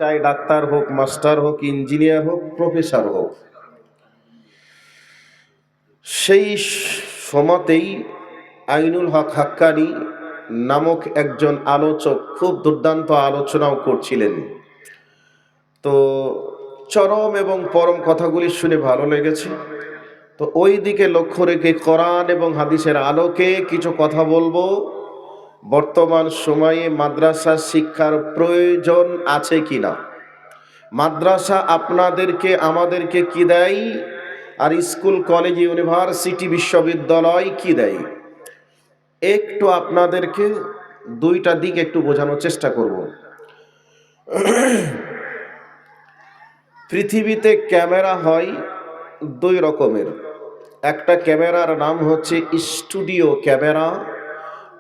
চাই ডাক্তার হোক, মাস্টার হোক, ইঞ্জিনিয়ার হোক, প্রফেসর হোক। সেই সময়তেই আইনুল হক হাক্কানী নামক একজন আলোচক খুব দুর্দান্ত আলোচনাও করছিলেন। তো চরম এবং পরম কথাগুলি শুনে ভালো লেগেছে। তো ওই দিকে লক্ষ্য রেখে কোরআন এবং হাদিসের আলোকে কিছু কথা বলবো। বর্তমান সময়ে মাদ্রাসা শিক্ষার প্রয়োজন আছে কিনা, মাদ্রাসা আপনাদেরকে আমাদেরকে কি দেয়, আর স্কুল, কলেজ, ইউনিভার্সিটি, বিশ্ববিদ্যালয় কি দেয়, একটু আপনাদেরকে দুইটা দিক একটু বোঝানোর চেষ্টা করব। পৃথিবীতে ক্যামেরা হয় দুই রকমের। একটা ক্যামেরার নাম হচ্ছে স্টুডিও ক্যামেরা,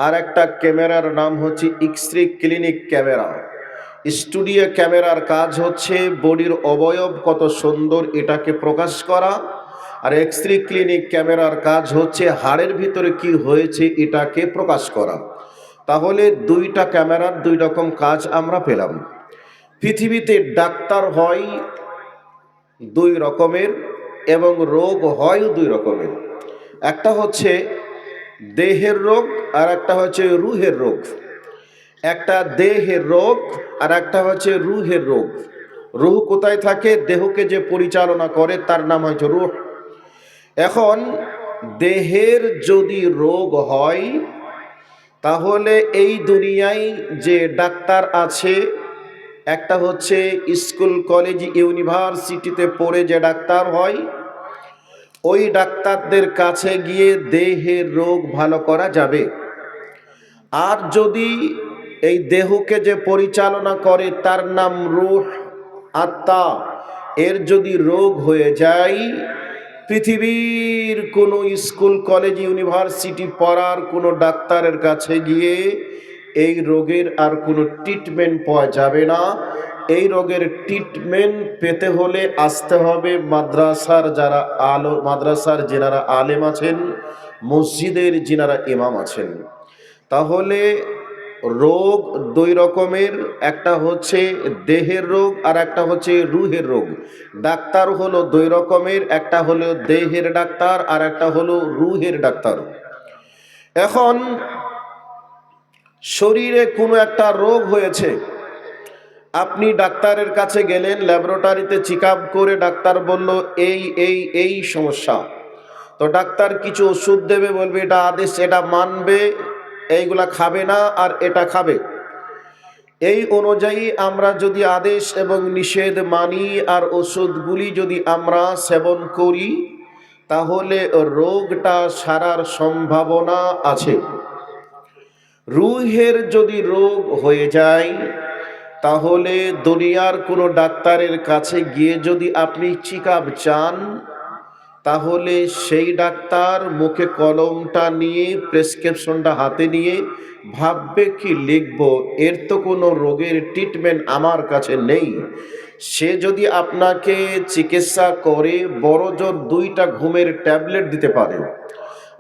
আর একটা ক্যামেরার নাম হচ্ছে এক্স-রে ক্লিনিক ক্যামেরা। স্টুডিও ক্যামেরার কাজ হচ্ছে বডির অবয়ব কত সুন্দর এটাকে প্রকাশ করা, আর এক্স-রে ক্লিনিক ক্যামেরার কাজ হচ্ছে হাড়ের ভিতরে কি হয়েছে এটাকে প্রকাশ করা। তাহলে দুইটা ক্যামেরার দুই রকম কাজ আমরা পেলাম। পৃথিবীতে ডাক্তার হয় দুই রকমের এবং রোগ হয় দুই রকমের। একটা হচ্ছে দেহের রোগ আর একটা হচ্ছে রুহের রোগ। একটা দেহের রোগ আর একটা হচ্ছে রুহের রোগ। রুহ কোথায় থাকে? দেহকে যে পরিচালনা করে তার নাম হচ্ছে রুহ। এখন দেহের যদি রোগ হয় তাহলে এই দুনিয়ায় যে ডাক্তার আছে, একটা হচ্ছে স্কুল, কলেজ, ইউনিভার্সিটিতে পড়ে যে ডাক্তার হয়, ওই ডাক্তারদের কাছে গিয়ে দেহের রোগ ভালো করা যাবে। আর যদি এই দেহকে যে পরিচালনা করে তার নাম রূহ, আত্মা, এর যদি রোগ হয়ে যায়, পৃথিবীর কোনো স্কুল, কলেজ, ইউনিভার্সিটি পড়ার কোনো ডাক্তারের কাছে গিয়ে এই রোগের আর কোনো ট্রিটমেন্ট পাওয়া যাবে না। এই রোগের ট্রিটমেন্ট পেতে হলে আসতে হবে মাদ্রাসার যেনারা আলেম আছেন, মসজিদের যিনারা ইমাম আছেন। তাহলে রোগ দুই রকমের, একটা হচ্ছে দেহের রোগ আর একটা হচ্ছে রুহের রোগ। ডাক্তার হলো দুই রকমের, একটা হলো দেহের ডাক্তার আর একটা হলো রুহের ডাক্তার। এখন শরীরে কোনো একটা রোগ হয়েছে, আপনি ডাক্তারের কাছে গেলেন, ল্যাবরেটরিতে চেক আপ করে ডাক্তার বলল এই এই এই সমস্যা। তো ডাক্তার কিছু ওষুধ দেবে, বলবে এটা আদেশ, এটা মানবে, এইগুলা খাবে না আর এটা খাবে। এই অনুযায়ী আমরা যদি আদেশ এবং নিষেধ মানি আর ওষুধগুলি যদি আমরা সেবন করি, তাহলে রোগটা সারার সম্ভাবনা আছে। রুহের যদি রোগ হয়ে যায়, তাহলে দুনিয়ার কোনো ডাক্তারের কাছে গিয়ে যদি আপনি চেক আপ চান, তাহলে সেই ডাক্তার মুখে কলমটা নিয়ে, প্রেসক্রিপশনটা হাতে নিয়ে ভাববে কি লিখব, এর তো কোনো রোগের ট্রিটমেন্ট আমার কাছে নেই। সে যদি আপনাকে চিকিৎসা করে বড় জোর 2টা ঘুমের ট্যাবলেট দিতে পারে,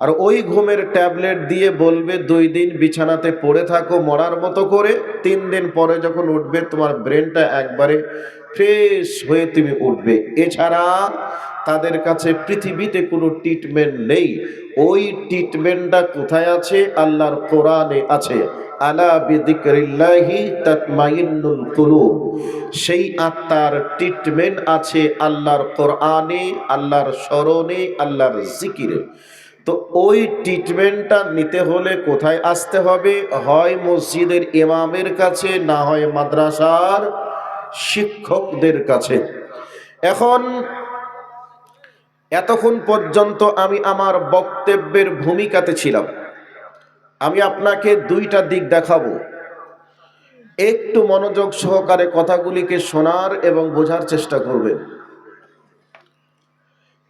আর ওই ঘুমের ট্যাবলেট দিয়ে বলবে 2 দিন বিছানাতে পড়ে থাকো মরার মতো করে, 3 দিন পরে যখন উঠবে তোমার ব্রেনটা একবারে ফ্রেশ হয়ে তুমি উঠবে। এছাড়া তাদের কাছে পৃথিবীতে কোনো ট্রিটমেন্ট নেই। ওই ট্রিটমেন্টটা কোথায় আছে? আল্লাহর কোরআনে আছে। আলা বিযিকরিল্লাহি তাতমাইন্নুল কুলুব। সেই আত্মার ট্রিটমেন্ট আছে আল্লাহর কোরআনে, আল্লাহর স্মরণে, আল্লাহর জিকিরে। তো ওই ট্রিটমেন্টটা নিতে হলে কোথায় আসতে হবে? হয় মসজিদের ইমামের কাছে, না হয় মাদ্রাসার শিক্ষকদের কাছে। এখন এতক্ষণ পর্যন্ত আমি আমার বক্তব্যের ভূমিকাতে ছিলাম। আমি আপনাকে 2টা দিক দেখাবো। একটু মনোযোগ সহকারে কথাগুলিকে শোনার এবং বোঝার চেষ্টা করবেন।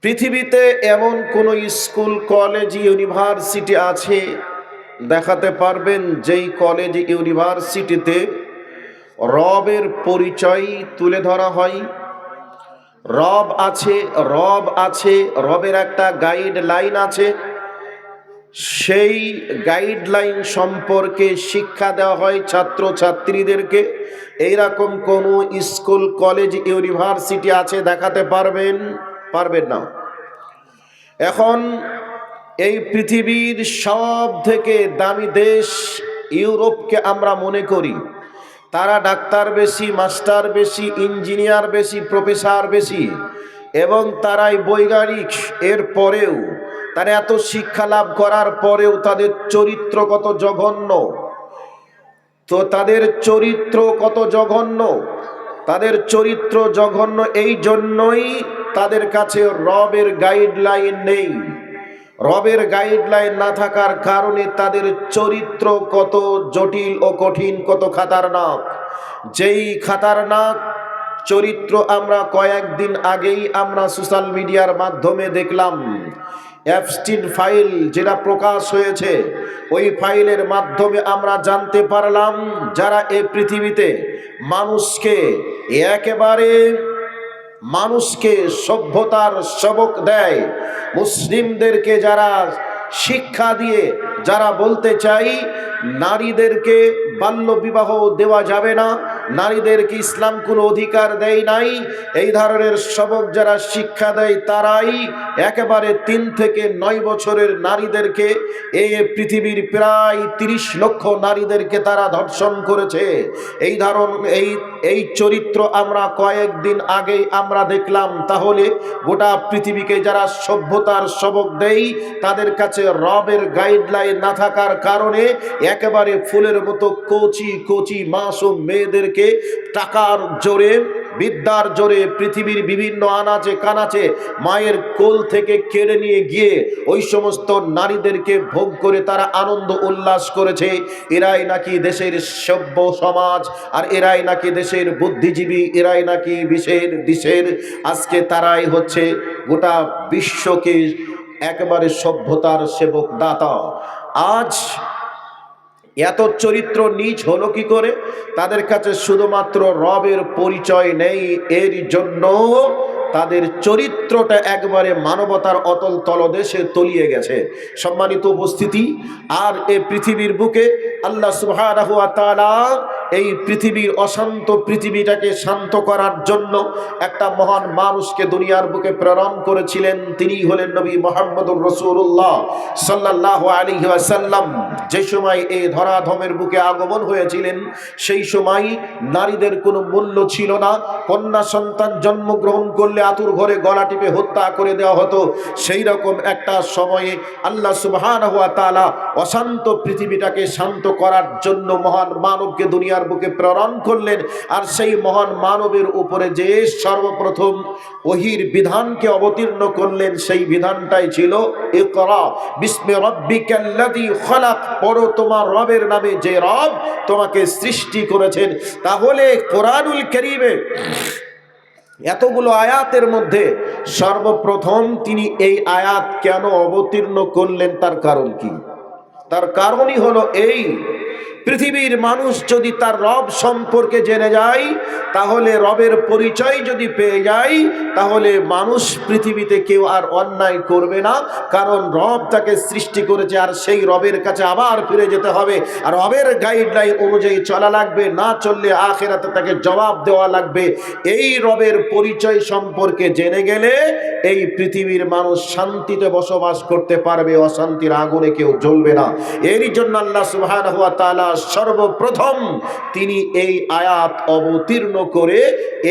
পৃথিবীতে এমন কোন স্কুল, কলেজ, ইউনিভার্সিটি আছে দেখাতে পারবেন যেই কলেজ, ইউনিভার্সিটিতে রবের পরিচয় তুলে ধরা হয়? রব আছে, রব আছে, রবের একটা গাইডলাইন আছে, সেই গাইডলাইন সম্পর্কে শিক্ষা দেওয়া হয় ছাত্র ছাত্রীদেরকে। এইরকম কোন স্কুল কলেজ ইউনিভার্সিটি আছে দেখাতে পারবেন? পারবেন না। এখন এই পৃথিবীর সব থেকে দামি দেশ ইউরোপকে আমরা মনে করি, তারা ডাক্তার বেশি, মাস্টার বেশি, ইঞ্জিনিয়ার বেশি, প্রফেসর বেশি, এবং তারাই বৈজ্ঞানিক। এর পরেও তারা এত শিক্ষা লাভ করার পরেও তাদের চরিত্র কত জঘন্য। তো তাদের চরিত্র কত জঘন্য, তাদের চরিত্র জঘন্য এই জন্যই তাদের কাছে রবের গাইডলাইন নেই। রবের গাইডলাইন না থাকার কারণে তাদের চরিত্র কত জটিল ও কঠিন, কত খাতারনাক। যেই খাতারনাক চরিত্র আমরা কয়েকদিন আগেই আমরা সোশ্যাল মিডিয়ার মাধ্যমে দেখলাম, অ্যাপস্টিন ফাইল যেটা প্রকাশ হয়েছে, ওই ফাইলের মাধ্যমে আমরা জানতে পারলাম যারা এই পৃথিবীতে মানুষকে সভ্যতার সবক দেয়, মুসলিমদেরকে যারা শিক্ষা দিয়ে যারা বলতে চাই নারীদেরকে বাল্য বিবাহ দেওয়া যাবে না, নারীদেরকে ইসলাম কোনো অধিকার দেয় নাই, এই ধরনের সবক যারা শিক্ষা দেয় তারাই একেবারে 3 থেকে 9 বছরের নারীদেরকে, এই পৃথিবীর প্রায় 30 লক্ষ নারীদেরকে তারা ধর্ষণ করেছে। এই চরিত্র আমরা কয়েকদিন আগেই আমরা দেখলাম। তাহলে গোটা পৃথিবীকে যারা সভ্যতার সবক দেয় তাদের কাছে রবের গাইডলাইন না থাকার কারণে একেবারে ফুলের মতো কচি কচি মাসুম মেয়েদেরকে টাকার জোরে, বিদ্যার জোরে পৃথিবীর বিভিন্ন আনাচে কানাচে মায়ের কোল থেকে কেড়ে নিয়ে গিয়ে ওই সমস্ত নারীদেরকে ভোগ করে তারা আনন্দ উল্লাস করেছে। এরাই নাকি দেশের সভ্য সমাজ, আর এরাই নাকি দেশের বুদ্ধিজীবী, এরাই নাকি দেশের আজকে তারাই হচ্ছে গোটা বিশ্বকে একেবারে সভ্যতার সেবক দাতা। আজ এত চরিত্র নীচ হলো কি করে? তাদের কাছে শুধুমাত্র রবের পরিচয় নেই, এর জন্য তাদের চরিত্রটা একবারে মানবতার অতল তলদেশে তলিয়ে গেছে। সম্মানিত উপস্থিতি, আর এই পৃথিবীর বুকে আল্লাহ সুবহানাহু ওয়া তাআলা এই পৃথিবীর অশান্ত পৃথিবীটাকে শান্ত করার জন্য একটা মহান মানুষকে দুনিয়ার বুকে প্রেরণ করেছিলেন। তিনি হলেন নবী মুহাম্মদুর রাসূলুল্লাহ সাল্লাল্লাহু আলাইহি ওয়াসাল্লাম। যে সময় এই ধরাধামের বুকে আগমন হয়েছিলেন সেই সময় নারীদের কোনো মূল্য ছিল না। কন্যা সন্তান জন্মগ্রহণ করলে আতুর ঘরে গলা টিপে হত্যা করে দেওয়া হতো। সেই রকম একটা সময়ে আল্লাহ সুবহানাহু ওয়া তাআলা অশান্ত পৃথিবীটাকে শান্ত করার জন্য মহান মানবকে দুনিয়ার বুকে প্রেরণ করলেন। আর সেই মহান মানবের উপরে যে সর্বপ্রথম ওহীর বিধানকে অবতীর্ণ করলেন সেই বিধানটাই ছিল ইকরা বিসমি রাব্বিকাল্লাযী খালাক, পড়ো তোমার রবের নামে যে রব তোমাকে সৃষ্টি করেছেন। তাহলে কোরআনুল কারীমে এতগুলো আয়াতের মধ্যে সর্বপ্রথম তিনি এই আয়াত কেন অবতীর্ণ করলেন, তার কারণ কি? তার কারণই হলো এই, পৃথিবীর মানুষ যদি তার রব সম্পর্কে জেনে যায়, তাহলে রবের পরিচয় যদি পেয়ে যায়, তাহলে মানুষ পৃথিবীতে কেউ আর অন্যায় করবে না। কারণ রব তাকে সৃষ্টি করেছে, আর সেই রবের কাছে আবার ফিরে যেতে হবে, আর রবের গাইডলাইন অনুযায়ী চলা লাগবে। না চললে আখিরাতে তাকে জবাব দেওয়া লাগবে। এই রবের পরিচয় সম্পর্কে জেনে গেলে এই পৃথিবীর মানুষ শান্তিতে বসবাস করতে পারবে, অশান্তির আগুনে কেউ জ্বলবে না। এরই জন্য আল্লাহ সুবহানাহু ওয়া তাআলা সর্বপ্রথম তিনি এই আয়াত অবতীর্ণ করে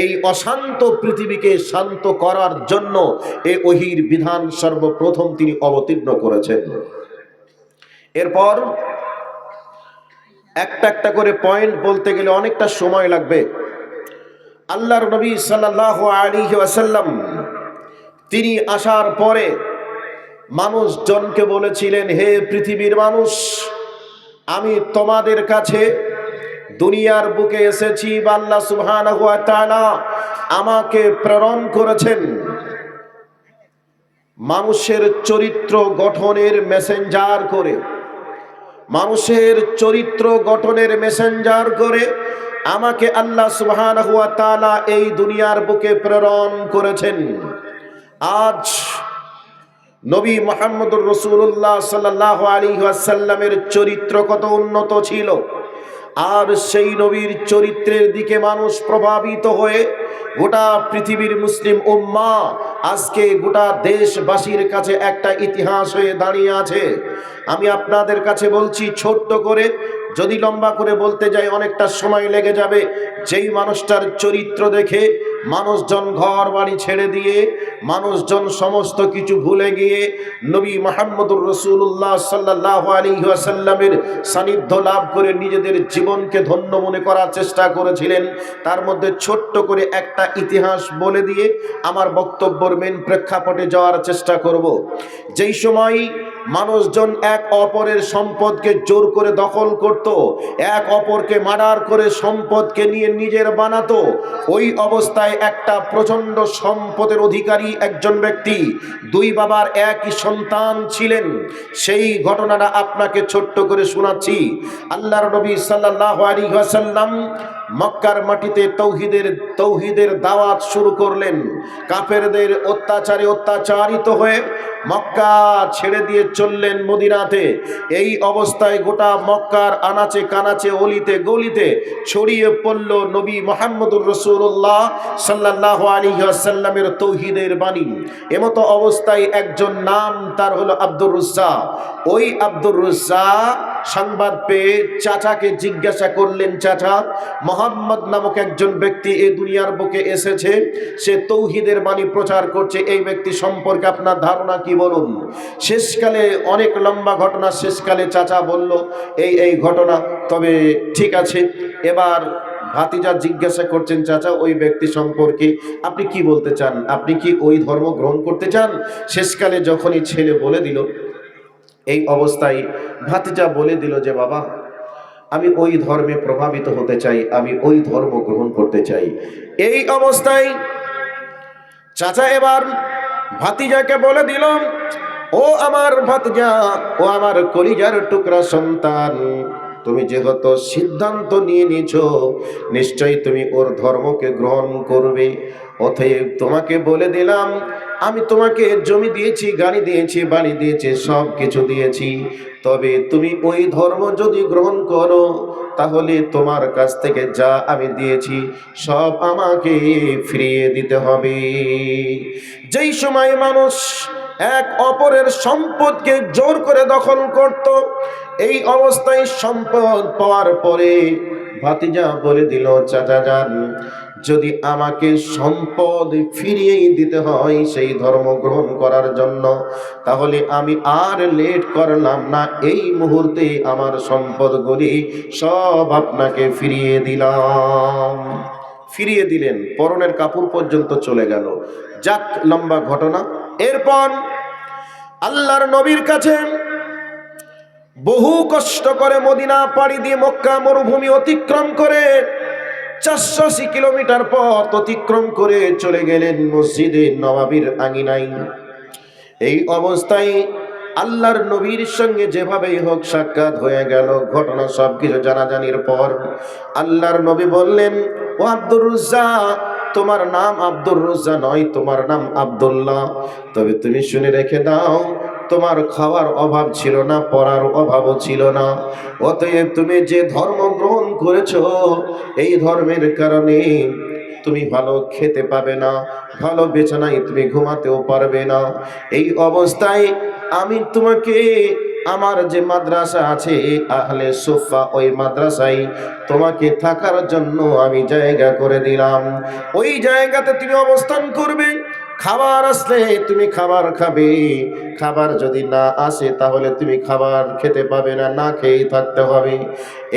এই অশান্ত পৃথিবীকে শান্ত করার জন্য এই ওহীর বিধান সর্বপ্রথম তিনি অবতীর্ণ করেছেন। এরপর একটা একটা করে পয়েন্ট বলতে গেলে অনেকটা সময় লাগবে। আল্লাহর নবী সাল্লাল্লাহু আলাইহি ওয়াসাল্লাম তিনি আসার পরে মানুষজনকে বলেছিলেন, হে পৃথিবীর মানুষ, আমি তোমাদের কাছে দুনিয়ার বুকে এসেছি, আল্লাহ সুবহানাহু ওয়া তাআলা আমাকে প্রেরণ করেছেন মানুষের চরিত্র গঠনের মেসেঞ্জার করে। মানুষের চরিত্র গঠনের মেসেঞ্জার করে আমাকে আল্লাহ সুবহানাহু ওয়া তাআলা এই দুনিয়ার বুকে প্রেরণ করেছেন। আজ নবী মুহাম্মদুর রাসূলুল্লাহ সাল্লাল্লাহু আলাইহি ওয়াসাল্লামের চরিত্র কত উন্নত ছিল, আর সেই নবীর চরিত্রের দিকে মানুষ প্রভাবিত হয়ে গোটা পৃথিবীর মুসলিম উম্মাহ আজকে গোটা দেশবাসীর কাছে একটা ইতিহাস হয়ে দাঁড়িয়ে আছে। আমি আপনাদের কাছে বলছি ছোট্ট করে, যদি লম্বা করে বলতে যাই অনেকটা সময় লেগে যাবে। যেই মানুষটার চরিত্র দেখে মানুষজন ঘর বাড়ি ছেড়ে দিয়ে, মানুষজন সমস্ত কিছু ভুলে গিয়ে নবী মুহাম্মদুর রাসূলুল্লাহ সাল্লাল্লাহু আলাইহি ওয়াসাল্লামের সান্নিধ্য লাভ করে নিজেদের জীবনকে ধন্য মনে করার চেষ্টা করেছিলেন, তার মধ্যে ছোট্ট করে একটা ইতিহাস বলে দিয়ে আমার বক্তব্যের মেন প্রেক্ষাপটে যাওয়ার চেষ্টা করব। যেই সময় মানুষজন এক অপরের সম্পদকে জোর করে দখল করত, এক অপরকে মার্ডার করে সম্পদকে নিয়ে নিজের বানাতো, ওই অবস্থায় একটা প্রচন্ড সম্পদের অধিকারী একজন ব্যক্তি, দুই বাবার একই সন্তান ছিলেন। সেই ঘটনাটা আপনাকে ছোট্ট করে শোনাচ্ছি। আল্লাহর নবী সাল্লাল্লাহু আলাইহি ওয়াসাল্লাম মক্কার মাটিতে তৌহিদের দাওয়াত শুরু করলেন। কাফেরদের অত্যাচারে অত্যাচারিত হয়ে মক্কা ছেড়ে দিয়ে চললেন মদিনাতে। এই অবস্থায় গোটা মক্কার আনাচে কানাচে অলিতে গলিতে ছড়িয়ে পড়ল নবী মুহাম্মদুর রাসূলুল্লাহ সাল্লাল্লাহু আলাইহি ওয়াসাল্লামের তৌহিদের বাণী। এমতো অবস্থায় একজন নাম তার হলো আব্দুর রাজ্জাক। ওই আব্দুর রাজ্জাক সংবাদ পেয়ে চাচাকে জিজ্ঞাসা করলেন, চাচা, মোহাম্মদ নামক একজন ব্যক্তি এই দুনিয়ার বুকে এসেছে, সে তৌহিদের বাণী প্রচার করছে, এই ব্যক্তি সম্পর্কে আপনার ধারণা কি বলুন। শেষকালে অনেক লম্বা ঘটনা, শেষকালে চাচা বলল এই ঘটনা। তবে ঠিক আছে, এবার ভাতিজা জিজ্ঞাসা করছেন, চাচা ওই ব্যক্তি সম্পর্কে আপনি কি বলতে চান, আপনি কি ওই ধর্ম গ্রহণ করতে চান? শেষকালে যখনই ছেলে বলে দিল, এই অবস্থায় ভাতিজা বলে দিল যে বাবা, আমি ওই ধর্মে প্রভাবিত হতে চাই, আমি ওই ধর্ম গ্রহণ করতে চাই। এই অবস্থায় চাচা এবার ভাতিজাকে বলে দিল, ও আমার ভাতিজা, ও আমার কলিজার টুকরা সন্তান, তুমি যেহেতু সিদ্ধান্ত নিয়ে নিয়েছো, নিশ্চয়ই তুমি ওর ধর্মকে গ্রহণ করবে। অতএব তোমাকে বলে দিলাম, আমি তোমাকে জমি দিয়েছি, গাড়ি দিয়েছি, বাড়ি দিয়েছি, সব কিছু দিয়েছি, তবে তুমি ওই ধর্ম যদি গ্রহণ করো তাহলে তোমার কাছ থেকে যা আমি দিয়েছি সব আমাকে ফিরিয়ে দিতে হবে। যেই সময় মানুষ এক অপরের সম্পদকে জোর করে দখল করত, এই অবস্থায় সম্পদ পাওয়ার পরে ভাতিজা বলে দিল, চাচা যান, যদি আমাকে সম্পদ ফিরিয়ে দিতে হয় সেই ধর্ম গ্রহণ করার জন্য, তাহলে আমি আর লেট করলাম না, এই মুহূর্তে আমার সম্পদগুলি সব আপনাকে ফিরিয়ে দিলাম। ফিরিয়ে দিলেন, পরনের কাপড় পর্যন্ত চলে গেল। যাক, লম্বা ঘটনা। এরপর আল্লাহর নবীর কাছে বহু কষ্ট করে মদিনা পাড়ি দিয়ে মক্কা মরুভূমি অতিক্রম করে 480 কিলোমিটার পথ অতিক্রম করে চলে গেলেন মসজিদে নববীর আঙিনায়। এই অবস্থায় আল্লাহর নবীর সঙ্গে যেভাবেই হোক সাক্ষাৎ হয়ে গেল। ঘটনা সবকিছু জানাজানির পর আল্লাহর নবী বললেন, ও আব্দুর রাজ্জাক, তোমার নাম আব্দুর রাজ্জাক নয়, তোমার নাম আব্দুল্লাহ। তবে তুমি শুনে রেখে দাও, তোমার খাওয়ার অভাব ছিল না, পড়ার অভাবও ছিল না। অতএব তুমি যে ধর্ম গ্রহণ করেছো, এই ধর্মের কারণে তুমি ভালো খেতে পাবে না, ভালো বিছানায় তুমি ঘুমাতেও পারবে না। এই অবস্থায় আমি তোমাকে আমার যে মাদ্রাসা আছে আহলে সুফা, ওই মাদ্রাসায় তোমাকে থাকার জন্য আমি জায়গা করে দিলাম। ওই জায়গাতে তুমি অবস্থান করবে, খাবার আসলে তুমি খাবার খাবে, খাবার যদি না আসে তাহলে তুমি খাবার খেতে পাবে না, না খেয়ে থাকতে হবে।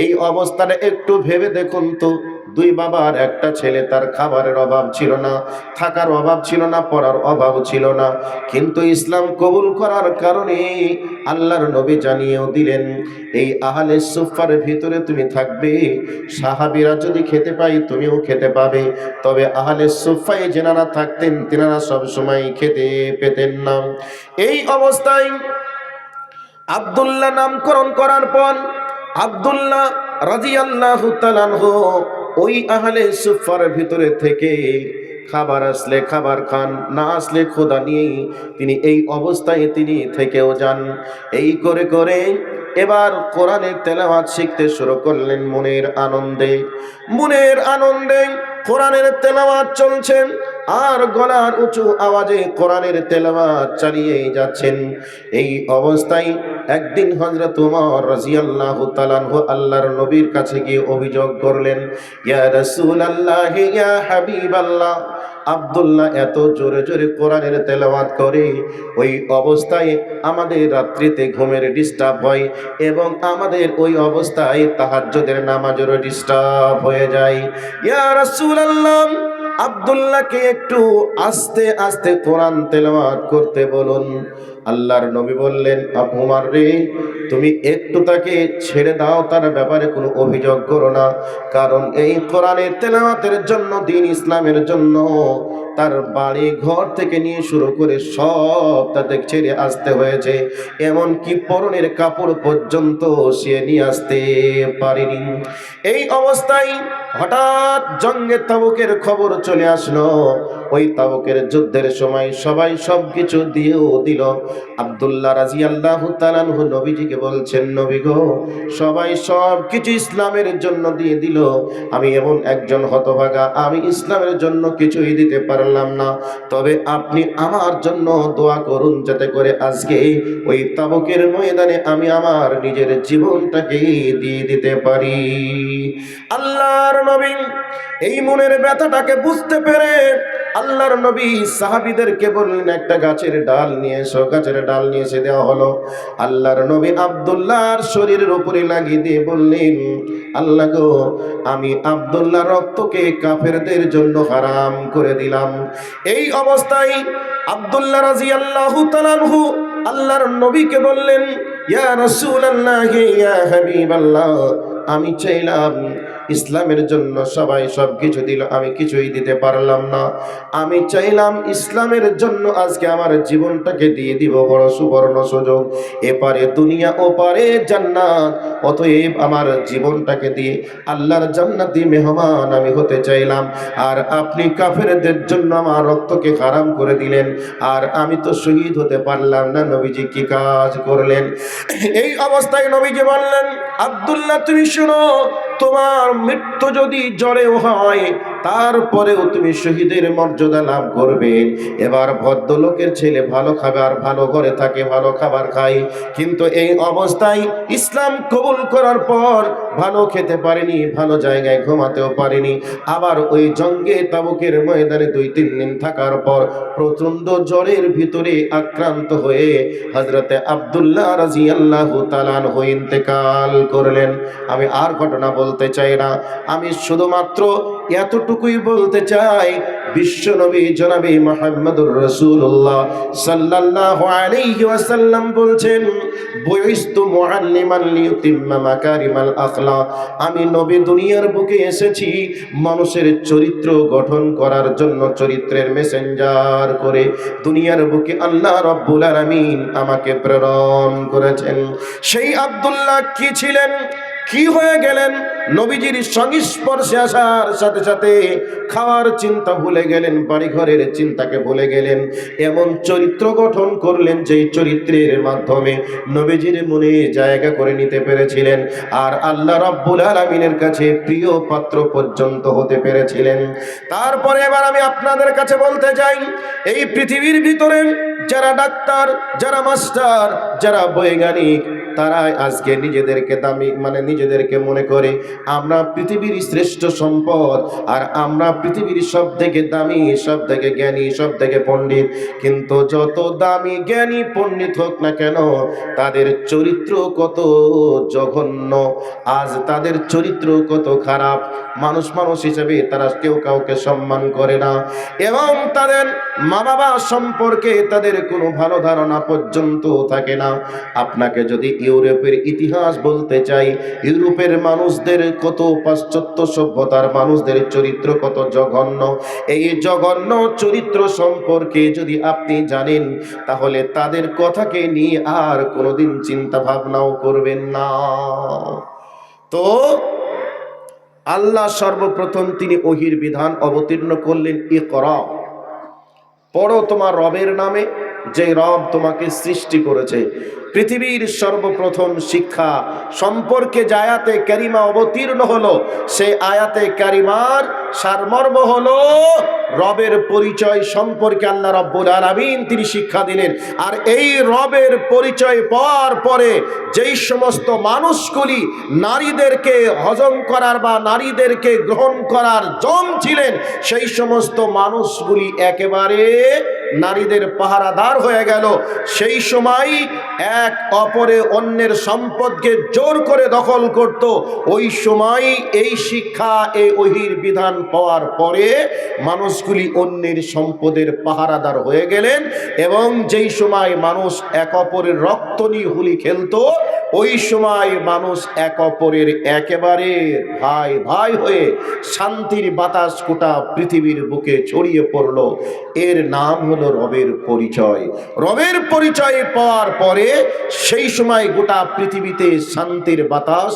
এই অবস্থাটা একটু ভেবে দেখুন তো, দুই বাবার একটা ছেলে, তার খাবারের অভাব ছিল না, থাকার অভাব ছিল না, পড়ার অভাব ছিল না, কিন্তু ইসলাম কবুল করার কারণে আল্লাহর নবী জানিয়েও দিলেন, এই আহলে সুফার ভিতরে তুমি থাকবে, সাহাবীরা যদি খেতে পায় তুমিও খেতে পাবে। তবে আহলে সুফায় যেনারা থাকতেন তেনারা সব সময় খেতে পেতেন না। এই অবস্থায় আব্দুল্লাহ নামকরণ করার পর আব্দুল্লাহ রাদিয়াল্লাহু তাআলা আনহু ওই আহলে সুফার ভিতরে থেকে খাবার আসলে খাবার খান, না আসলে খোদা নিয়ে তিনি এই অবস্থায় তিনি থেকেও যান। এই করে করে এবার কোরআনের তেলাওয়াত শিখতে শুরু করলেন মনের আনন্দে কোরআনের তেলাওয়াত চলছে আর গলার উঁচু আওয়াজে কোরআনের তেলাওয়াত চালিয়ে যাচ্ছেন। এই অবস্থায় একদিন হযরত ওমর রাদিয়াল্লাহু তাআলা আনহু আল্লাহর নবীর কাছে গিয়ে অভিযোগ করলেন, ইয়া রাসূলুল্লাহ, ইয়া হাবিবাল্লাহ, আব্দুল্লাহ এত জোরে জোরে কোরআনের তেলাওয়াত করে, ওই অবস্থায় আমাদের রাত্রিতে ঘুমের ডিস্টার্ব হয় এবং আমাদের ওই অবস্থায় তাহাজ্জুদের নামাজেরও ডিস্টার্ব হয়ে যায়। ইয়া রাসূলুল্লাহ, আব্দুল্লাহকে একটু আস্তে আস্তে কোরআন তেলাওয়াত করতে বলুন। আল্লাহর নবী বললেন, ওমর রে, তুমি একটু তাকে ছেড়ে দাও, তার ব্যাপারে কোনো অভিযোগ করো না, কারণ এই কোরআনের তেলাওয়াতের জন্য, দ্বীন ইসলামের জন্য তার বাড়ি ঘর থেকে নিয়ে শুরু করে সব তাদের ছেড়ে আসতে হয়েছে, এমনকি পরনের কাপড় পর্যন্ত সে নিয়ে আসতে পারেনি। এই অবস্থায় হঠাৎ জঙ্গে তাবুকের খবর চলে আসলো। ওই তাবুকের যুদ্ধের সময় সবাই সবকিছু দিয়েও দিল। আব্দুল্লাহ রাদিয়াল্লাহু তাআলা আনহু নবীজিকে বলছেন, নবী গো, সবাই সবকিছু ইসলামের জন্য দিয়ে দিল, আমি এমন একজন হতভাগা, আমি ইসলামের জন্য কিছুই দিতে পারলাম না, তবে আপনি আমার জন্য দোয়া করুন যাতে করে আজকে ওই তাবুকের ময়দানে আমি আমার নিজের জীবনটাকে দিয়ে দিতে পারি। আল্লাহর নবী এই মনের ব্যথাটাকে বুঝতে পেরে আল্লাহর নবী সাহাবীদেরকে বললেন, একটা গাছের ডাল নিয়ে এসো। গাছের ডাল নিয়ে এসে দেওয়া হলো। আল্লাহর নবী আব্দুল্লাহর শরীরের উপরে লাগিয়ে দিয়ে বললেন, আল্লাহ গো, আমি আব্দুল্লাহর রক্তকে কাফেরদের জন্য হারাম করে দিলাম। এই অবস্থায় আব্দুল্লাহ রাদিয়াল্লাহু তাআলা আনহু আল্লাহর নবীকে বললেন, ইয়া রাসূলুল্লাহ, ইয়া হাবিবাল্লাহ, আমি চাইলাম ইসলামের জন্য সবাই সবকিছু দিল, আমি কিছুই দিতে পারলাম না, আমি চাইলাম ইসলামের জন্য আজকে আমার জীবনটাকে দিয়ে দিব, বড় সুবর্ণ সুযোগ, এপারে দুনিয়া ওপারে জান্নাত, অতএব আমার জীবনটাকে দিয়ে আল্লাহর জান্নাতি মেহমান আমি হতে চাইলাম, আর আপনি কাফেরদের জন্য আমার রক্তকে হারাম করে দিলেন, আর আমি তো শহীদ হতে পারলাম না। নবীজি কি কাজ করলেন? এই অবস্থায় নবীজি বললেন, আব্দুল্লাহ তুমি শুনো, তোমার মৃত্যু যদি জ্বরেও হয় তারপরেও তুমি শহীদের মর্যাদা লাভ করবে। এবার ভদ্রলোকের ছেলে ভালো খাবার, ভালো ঘরে থাকে, ভালো খাবার খায়, কিন্তু এই অবস্থায় ইসলাম কবুল করার পর ভালো খেতে পারেনি, ভালো জায়গায় ঘুমাতেও পারেনি। আবার ওই জঙ্গে তাবুকের ময়দানে 2-3 দিন থাকার পর প্রচন্ড জ্বরের ভিতরে আক্রান্ত হয়ে হযরতে আব্দুল্লাহ রাদিয়াল্লাহু তাআলা আনহু ইন্তেকাল করলেন। আমি আর ঘটনা বলতে চাই না, আমি শুধুমাত্র এতটুকুই বলতে চাই, বিশ্বনবী জনাবে মুহাম্মদুর রাসূলুল্লাহ সাল্লাল্লাহু আলাইহি ওয়াসাল্লাম বলছেন, বুইস্তু মুআল্লিমান লিউতিম্মা মাকারিমাল আখলাক, আমি নবী দুনিয়ার বুকে এসেছি মানুষের চরিত্র গঠন করার জন্য, চরিত্রের মেসেঞ্জার করে দুনিয়ার বুকে আল্লাহ রাব্বুল আলামিন আমাকে প্রেরণ করেছেন। সেই আব্দুল্লাহ কি ছিলেন, কি হয়ে গেলেন? নবীজির সংস্পর্শে আসার সাথে সাথে খাওয়ার চিন্তা ভুলে গেলেন, বাড়ি ঘরের চিন্তাকে ভুলে গেলেন, এমন চরিত্র গঠন করলেন যে চরিত্রের মাধ্যমে নবীজির মনে জায়গা করে নিতে পেরেছিলেন, আর আল্লাহ রাব্বুল আলামিনের কাছে প্রিয় পাত্র পর্যন্ত হতে পেরেছিলেন। তারপরে এবার আমি আপনাদের কাছে বলতে চাই, এই পৃথিবীর ভিতরে যারা ডাক্তার, যারা মাস্টার, যারা বৈজ্ঞানিক, তারা আজকে নিজেদেরকে দামি, নিজেদেরকে মনে করে আমরা পৃথিবীর শ্রেষ্ঠ সম্পদ, আর আমরা পৃথিবীর সব থেকে দামি, সব থেকে জ্ঞানী, সব থেকে পণ্ডিত। কিন্তু যত দামি জ্ঞানী পণ্ডিত হোক না কেন, তাদের চরিত্র কত জঘন্য, আজ তাদের চরিত্র কত খারাপ, মানুষ হিসেবে তারা কেউ কাউকে সম্মান করে না, এবং তাদের মা বাবা সম্পর্কে তাদের কোনো ভালো ধারণা পর্যন্ত থাকে না। আপনাকে যদি ইউরোপের ইতিহাস বলতে চাই, ইউরোপের মানুষদের কত, পাশ্চাত্য সভ্যতার মানুষদের চরিত্র কত জঘন্য, এই জঘন্য চরিত্র সম্পর্কে যদি আপনি জানেন, তাহলে তাদের কথাকে নিয়ে আর কোনোদিন চিন্তা ভাবনাও করবেন না। তো আল্লাহ সর্বপ্রথম তিনি ওহীর বিধান অবতীর্ণ করলেন, ইকরা, পড়ো তোমার রবের নামে, যে রব তোমাকে সৃষ্টি করেছে। পৃথিবীর সর্বপ্রথম শিক্ষা সম্পর্কে যে আয়াতে কারিমা অবতীর্ণ হলো, সেই আয়াতে কারিমার সারমর্ম হলো রবের পরিচয় সম্পর্কে আল্লাহ রাব্বুল আলামিন তিনি শিক্ষা দিলেন। আর এই রবের পরিচয় পাওয়ার পরে যেই সমস্ত মানুষগুলি নারীদেরকে হজম করার বা নারীদেরকে গ্রহণ করার জম ছিলেন, সেই সমস্ত মানুষগুলি একেবারে নারীদের পাহারাদার হয়ে গেল। সেই সময় এক অপরে অন্যের সম্পদকে জোর করে দখল করত। ওই সময় এই শিক্ষা, এই ওহীর বিধান পাওয়ার পরে মানুষগুলি অন্যের সম্পদের পাহারাদার হয়ে গেলেন। এবং যেই সময় মানুষ এক অপরের রক্ত নিয়ে হোলি খেলতো, ওই সময় মানুষ এক অপরের একেবারে ভাই ভাই হয়ে শান্তির বাতাস গোটা পৃথিবীর বুকে ছড়িয়ে পড়ল। এর নাম হলো রবের পরিচয়। রবের পরিচয় পাওয়ার পরে সেই সময় গোটা পৃথিবীতে শান্তির বাতাস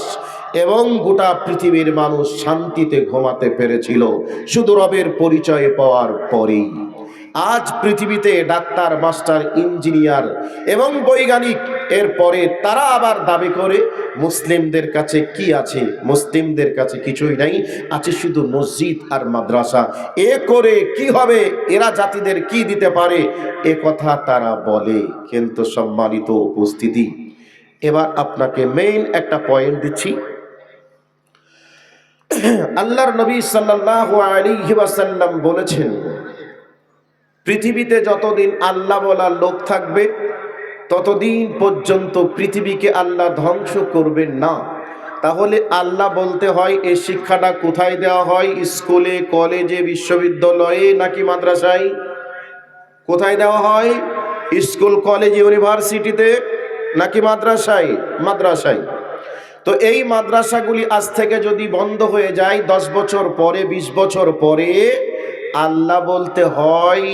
এবং গোটা পৃথিবীর মানুষ শান্তিতে ঘুমাতে পেরেছিল শুধু রবের পরিচয় পাওয়ার পরেই। আজ পৃথিবীতে ডাক্তার, মাস্টার, ইঞ্জিনিয়ার এবং বৈজ্ঞানিক এর পরে তারা আবার দাবি করে মুসলিমদের কাছে কি আছে? মুসলিমদের কাছে কিছুই নাই, আছে শুধু মসজিদ আর মাদ্রাসা। এ করে কি হবে? এরা জাতিদের কি দিতে পারে? এ কথা তারা বলে। কিন্তু সম্মানিত উপস্থিতি, এবার আপনাকে মেইন একটা পয়েন্ট দিচ্ছি। আল্লাহর নবী সাল্লাল্লাহু আলাইহি ওয়াসাল্লাম বলেছেন, পৃথিবীতে যতদিন আল্লাহ বলা লোক থাকবে ততদিন পর্যন্ত পৃথিবীকে আল্লাহ ধ্বংস করবেন না। তাহলে আল্লাহ বলতে হয় এই শিক্ষাটা কোথায় দেওয়া হয়? স্কুলে, কলেজে, বিশ্ববিদ্যালয়ে নাকি মাদ্রাসায়? কোথায় দেওয়া হয়? স্কুল, কলেজ, ইউনিভার্সিটিতে নাকি মাদ্রাসায়? মাদ্রাসায়। তো এই মাদ্রাসাগুলি আজ থেকে যদি বন্ধ হয়ে যায় 10 বছর পরে, 20 বছর পরে, আল্লাহ বলতে হয়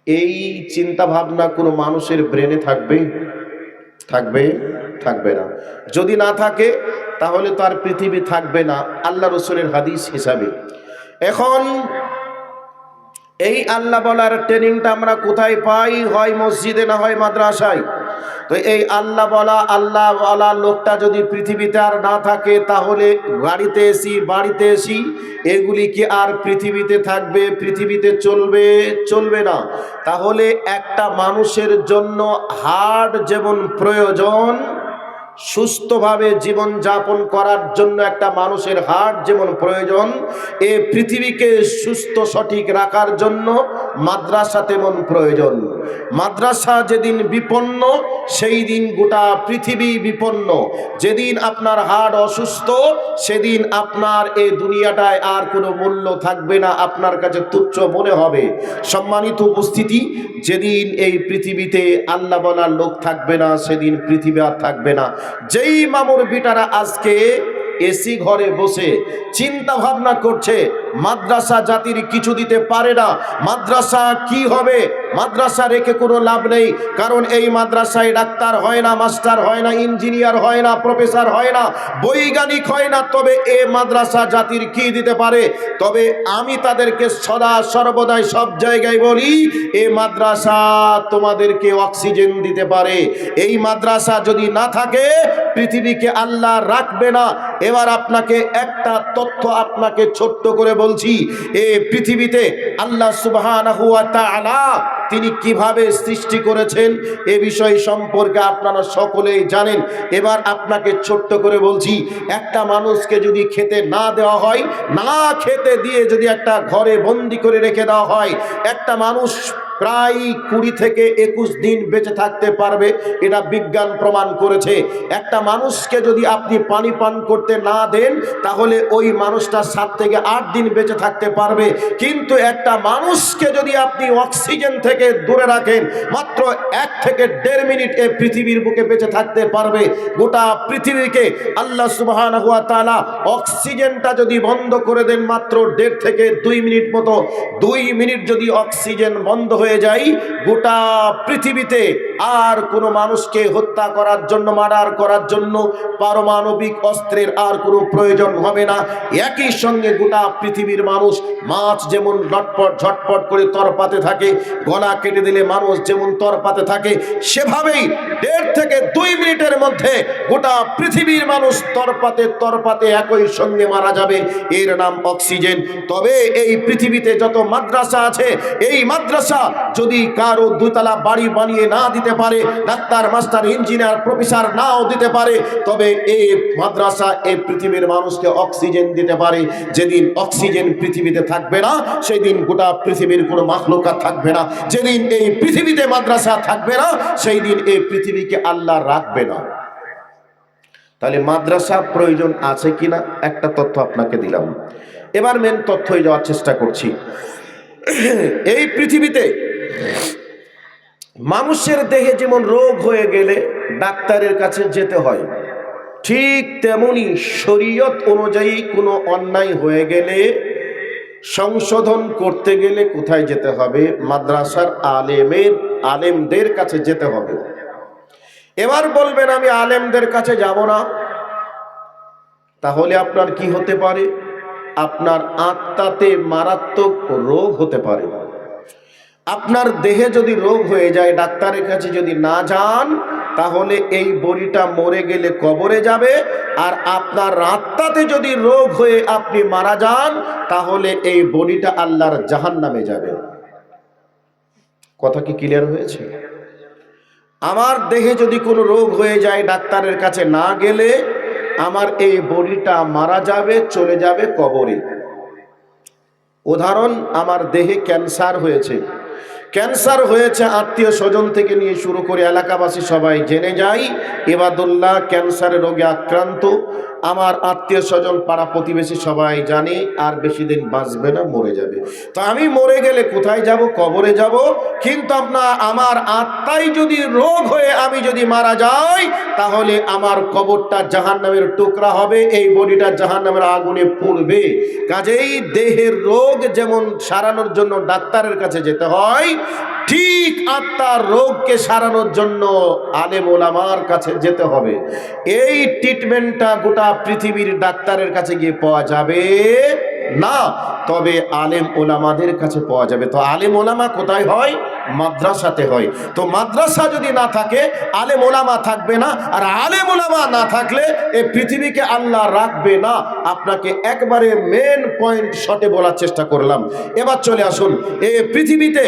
এই চিন্তা ভাবনা কোনো মানুষের ব্রেনে থাকবে? থাকবে? থাকবে না। যদি না থাকে তাহলে তো আর পৃথিবী থাকবে না, আল্লাহ রসুলের হাদিস হিসাবে। এখন এই আল্লাহ বলার ট্রেনিংটা আমরা কোথায় পাই? হয় মসজিদে, না হয় মাদ্রাসায়। তো এই আল্লাহ বলা লোকটা যদি পৃথিবীতে আর না থাকে, তাহলে গাড়িতে এসি, বাড়িতে এসি, এগুলি কি আর পৃথিবীতে থাকবে? পৃথিবীতে চলবে? চলবে না। তাহলে একটা মানুষের জন্য হার্ট যেমন প্রয়োজন, সুস্থভাবে জীবন যাপন করার জন্য একটা মানুষের হার্ট যেমন প্রয়োজন, এই পৃথিবীকে সুস্থ সঠিক রাখার জন্য মাদ্রাসা তেমন প্রয়োজন। মাদ্রাসা যেদিন বিপন্ন, সেই দিন গোটা পৃথিবী বিপন্ন। যেদিন আপনার হার্ট অসুস্থ, সেদিন আপনার এই দুনিয়াটায় আর কোনো মূল্য থাকবে না, আপনার কাছে তুচ্ছ মনে হবে। সম্মানিত উপস্থিতি, যেদিন এই পৃথিবীতে আল্লাহ বলার লোক থাকবে না, সেদিন পৃথিবী আর থাকবে না। যেই মামুর বিটারা আজকে এসি ঘরে বসে চিন্তা ভাবনা করছে মাদ্রাসা জাতির কিছু দিতে পারে না, মাদ্রাসা কি হবে, মাদ্রাসা রেখে কোনো লাভ নেই, কারণ এই মাদ্রাসায় ডাক্তার হয় না, মাস্টার হয় না, ইঞ্জিনিয়ার হয় না, প্রফেসর হয় না, বৈজ্ঞানিক হয় না, তবে এ মাদ্রাসা জাতির কি দিতে পারে? তবে আমি তাদেরকে সদা সর্বদাই সব জায়গায় বলি, এ মাদ্রাসা তোমাদেরকে অক্সিজেন দিতে পারে। এই মাদ্রাসা যদি না থাকে পৃথিবীকে আল্লাহ রাখবে না। এবার আপনাকে একটা তথ্য আপনাকে ছোট্ট করে বলছি, এ পৃথিবীতে আল্লাহ সুবহানাহু ওয়া তাআলা তিনি কিভাবে সৃষ্টি করেছেন এ বিষয় সম্পর্কে আপনারা সকলেই জানেন। এবার আপনাকে ছোট্ট করে বলছি, একটা মানুষকে যদি খেতে না দেওয়া হয়, না খেতে দিয়ে যদি একটা ঘরে বন্দি করে রেখে দেওয়া হয়, একটা মানুষ প্রায় 20 থেকে 21 দিন বেঁচে থাকতে পারবে, এটা বিজ্ঞান প্রমাণ করেছে। একটা মানুষকে যদি আপনি পানি পান করতে না দেন, তাহলে ওই মানুষটা 7 থেকে 8 দিন বেঁচে থাকতে পারবে। কিন্তু একটা মানুষকে যদি আপনি অক্সিজেন থেকে দূরে রাখেন, মাত্র 1 থেকে 1.5 মিনিট এই পৃথিবীর বুকে বেঁচে থাকতে পারবে। গোটা পৃথিবীকে আল্লাহ সুবহানাহু ওয়া তাআলা অক্সিজেনটা যদি বন্ধ করে দেন মাত্র 1.5 থেকে 2 মিনিট মতো, 2 মিনিট যদি অক্সিজেন বন্ধ হয়ে হয়ে যাই, গোটা পৃথিবীতে আর কোনো মানুষকে হত্যা করার জন্য, মার্ডার করার জন্য পারমাণবিক অস্ত্রের আর কোনো প্রয়োজন হবে না। একই সঙ্গে গোটা পৃথিবীর মানুষ, মাছ যেমন লটপট ঝটপট করে তরপাতে থাকে, গলা কেটে দিলে মানুষ যেমন তরপাতে থাকে, সেভাবেই 1.5 থেকে 2 মিনিটের মধ্যে গোটা পৃথিবীর মানুষ তরপাতে তরপাতে একই সঙ্গে মারা যাবে। এর নাম অক্সিজেন। তবে এই পৃথিবীতে যত মাদ্রাসা আছে, এই মাদ্রাসা যদি কারো 2 তলা বাড়ি বানিয়ে না দিতে পারে, ডাক্তার, মাস্টার, ইঞ্জিনিয়ার, প্রফেসর নাও দিতে পারে, তবে এই মাদ্রাসা এই পৃথিবীর মানুষকে অক্সিজেন দিতে পারে। যেদিন অক্সিজেন পৃথিবীতে থাকবে না, সেই দিন গোটা পৃথিবীর কোনো মাখলুকাত থাকবে না। যেদিন এই পৃথিবীতে মাদ্রাসা থাকবে না, সেই দিন এই পৃথিবীকে আল্লাহ রাখবে না। তাহলে মাদ্রাসা প্রয়োজন আছে কিনা একটা তথ্য আপনাকে দিলাম। এবার মেন তথ্যই যাওয়ার চেষ্টা করছি। এই পৃথিবীতে মানুষের দেহে যেমন রোগ হয়ে গেলে ডাক্তারের কাছে যেতে হয়, ঠিক তেমনি শরীয়ত অনুযায়ী কোনো অন্যায় হয়ে গেলে সংশোধন করতে গেলে কোথায় যেতে হবে? মাদ্রাসার আলেমদের কাছে যেতে হবে। এবার বলবেন আমি আলেমদের কাছে যাব না, তাহলে আপনার কি হতে পারে? আপনার আত্মাতে মারাত্মক রোগ হতে পারে। আপনার দেহে যদি রোগ হয়ে যায়, ডাক্তারের কাছে যদি না যান, তাহলে এই বডিটা মরে গেলে কবরে যাবে। আর আপনার আত্মাতে যদি রোগ হয়ে আপনি মারা যান, তাহলে এই বডিটা আল্লাহর জাহান্নামে যাবে। কথা কি ক্লিয়ার হয়েছে? আমার দেহে যদি কোনো রোগ হয়ে যায়, ডাক্তারের কাছে না গেলে আমার এই বডিটা মারা যাবে, চলে যাবে কবরে। উদাহরণ, আমার দেহে ক্যান্সার হয়েছে। ক্যান্সার হয়েছে, আত্মীয় স্বজন থেকে নিয়ে শুরু করে এলাকাবাসী সবাই জেনে যায় ইবাদুল্লাহ ক্যান্সারের রোগে আক্রান্ত। আমার আত্মীয় স্বজন, পাড়া প্রতিবেশী সবাই জানে আর বেশি দিন বাঁচবে না, মরে যাবে। তো আমি মরে গেলে কোথায় যাব? কবরে যাব। কিন্তু আমার আত্মাই যদি রোগ হয়ে আমি যদি মারা যাই, তাহলে আমার কবরটা জাহান্নামের টুকরা হবে, এই বডিটা জাহান্নামের আগুনে পুড়বে। কাজেই দেহের রোগ যেমন সারানোর জন্য ডাক্তারের কাছে যেতে হয়, ঠিক আত্মার রোগকে সারানোর জন্য আলেম ওলামার কাছে যেতে হবে। এই ট্রিটমেন্টটা গোটা পৃথিবীর ডাক্তারের কাছে গিয়ে পাওয়া যাবে না, তবে আলেম ওলামাদের কাছে পাওয়া যাবে। তো আলেম ওলামা কোথায় হয়? মাদ্রাসাতে হয়। তো মাদ্রাসা যদি না থাকে, আলেম ওলামা থাকবে না। আর আলেম ওলামা না থাকলে এই পৃথিবীকে আল্লাহ রাখবে না। আপনাকে একবারে মেন পয়েন্ট শর্টে বলার চেষ্টা করলাম। এবার চলে আসুন, এই পৃথিবীতে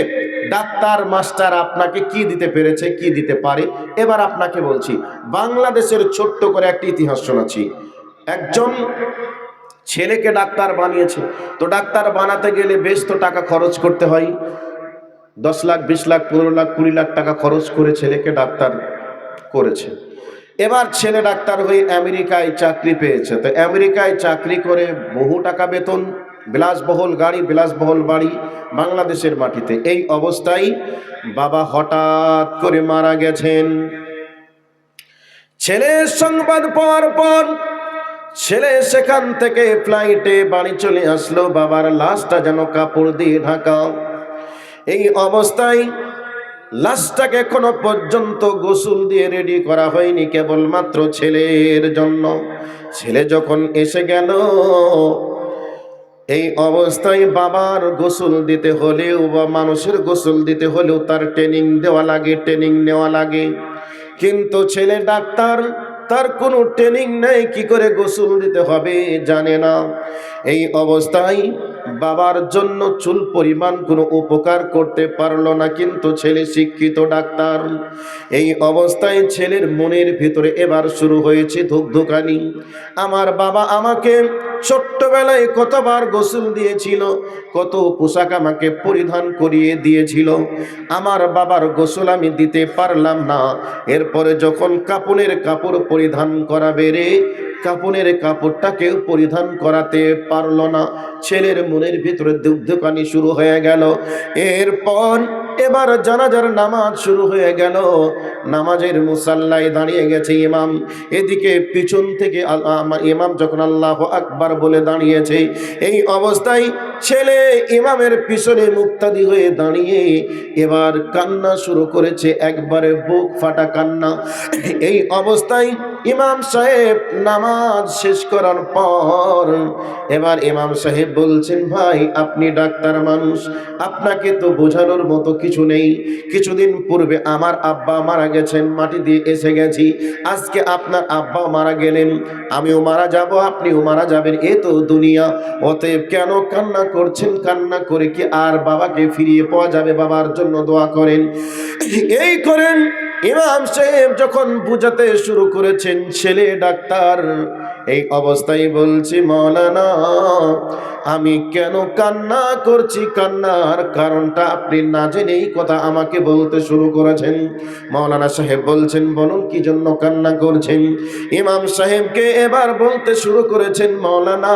ডাক্তার মাস্টার আপনাকে কি দিতে পেরেছে, কি দিতে পারে? এবার আপনাকে বলছি, বাংলাদেশের ছোট্ট করে একটি ইতিহাস শোনাচ্ছি। একজন ছেলেকে ডাক্তার বানিয়েছে। তো ডাক্তার বানাতে গেলে বেশ তো টাকা খরচ করতে হয়। 10 লাখ, 20 লাখ, 15 লাখ, 20 লাখ টাকা খরচ করে ছেলেকে ডাক্তার করেছে। এবার ছেলে ডাক্তার হয়ে আমেরিকায় চাকরি পেয়েছে। তো আমেরিকায় চাকরি করে বহু টাকা বেতন, বিলাসবহুল গাড়ি, বিলাসবহুল বাড়ি, বাংলাদেশের মাটিতে। এই অবস্থায় বাবা হঠাৎ করে মারা গেছেন। ছেলের সংবাদ পাওয়ার পর ছেলে সেখান থেকে ফ্লাইটে বাড়ি চলে আসলো। বাবার লাশটা যেন কাপড় দিয়ে ঢাকা। এই অবস্থায় লাশটাকে এখনো পর্যন্ত গোসল দিয়ে রেডি করা হয়নি, কেবলমাত্র ছেলের জন্য। ছেলে যখন এসে গেল, এই অবস্থায় বাবার গোসল দিতে হলেও বা মানুষের গোসল দিতে হলেও তার ট্রেনিং দেওয়া লাগে, ট্রেনিং নেওয়া লাগে। কিন্তু ছেলে ডাক্তার, তার কোনো ট্রেনিং নেই, কি করে গোসল দিতে হবে জানে না। এই অবস্থায় বাবার জন্য চুল পরিমাণ কোনো উপকার করতে পারলো না। কিন্তু ছেলে শিক্ষিত ডাক্তার। এই অবস্থায় ছেলের মনের ভিতরে এবার শুরু হয়েছে ধুকধুকানি। আমার বাবা আমাকে ছোট্টবেলায় কতবার গোসল দিয়েছিল, কত পোশাক আমাকে পরিধান করিয়ে দিয়েছিল, আমার বাবার গোসল আমি দিতে পারলাম না। এরপরে যখন কাপড়ের কাপড় পরিধান করাবে রে, কাপড়ের কাপড়টা কেউ পরিধান করাতে পারলো না। ছেলের মনের ভিতরে ধুকধুকানি শুরু হয়ে গেল। এরপর এবার জানাজার নামাজ শুরু হয়ে গেল। নামাজের মুসাল্লায় দাঁড়িয়ে গেছে ইমাম, এদিকে পিছন থেকে ইমাম যখন আল্লাহু আকবার বলে দাঁড়িয়েছে, এই অবস্থায় ছেলে ইমামের পিছনে মুক্তাদি হয়ে দাঁড়িয়ে এবার কান্না শুরু করেছে, একবারে বুক ফাটা কান্না। এই অবস্থায় ইমাম সাহেব নামাজ শেষ করার পর এবার ইমাম সাহেব বলছেন, ভাই আপনি ডাক্তার মানুষ, আপনাকে তো বোঝানোর মতো কিছু নেই। কিছুদিন পূর্বে আমার আব্বা মারা গেছেন, মাটি দিয়ে এসে গেছি। আজকে আপনার আব্বা মারা গেলেন, আমিও মারা যাব, আপনিও মারা যাবেন, এ তো দুনিয়া। অতএব কেন কান্না করছেন? কান্না করে কি আর বাবাকে ফিরিয়ে পাওয়া যাবে? বাবার জন্য দোয়া করেন। এই করেন ইমাম সাহেব যখন বুঝাতে শুরু করেছেন, ছেলে ডাক্তার এই অবস্থায় বলছি, মাওলানা আমি কেন কান্না করছি, কান্নার কারণটা আপনি না জেনে এই কথা আমাকে বলতে শুরু করেছেন। মাওলানা সাহেব বলছেন, বলুন কি জন্য কান্না করছেন। ইমাম সাহেবকে এবার বলতে শুরু করেছেন, মাওলানা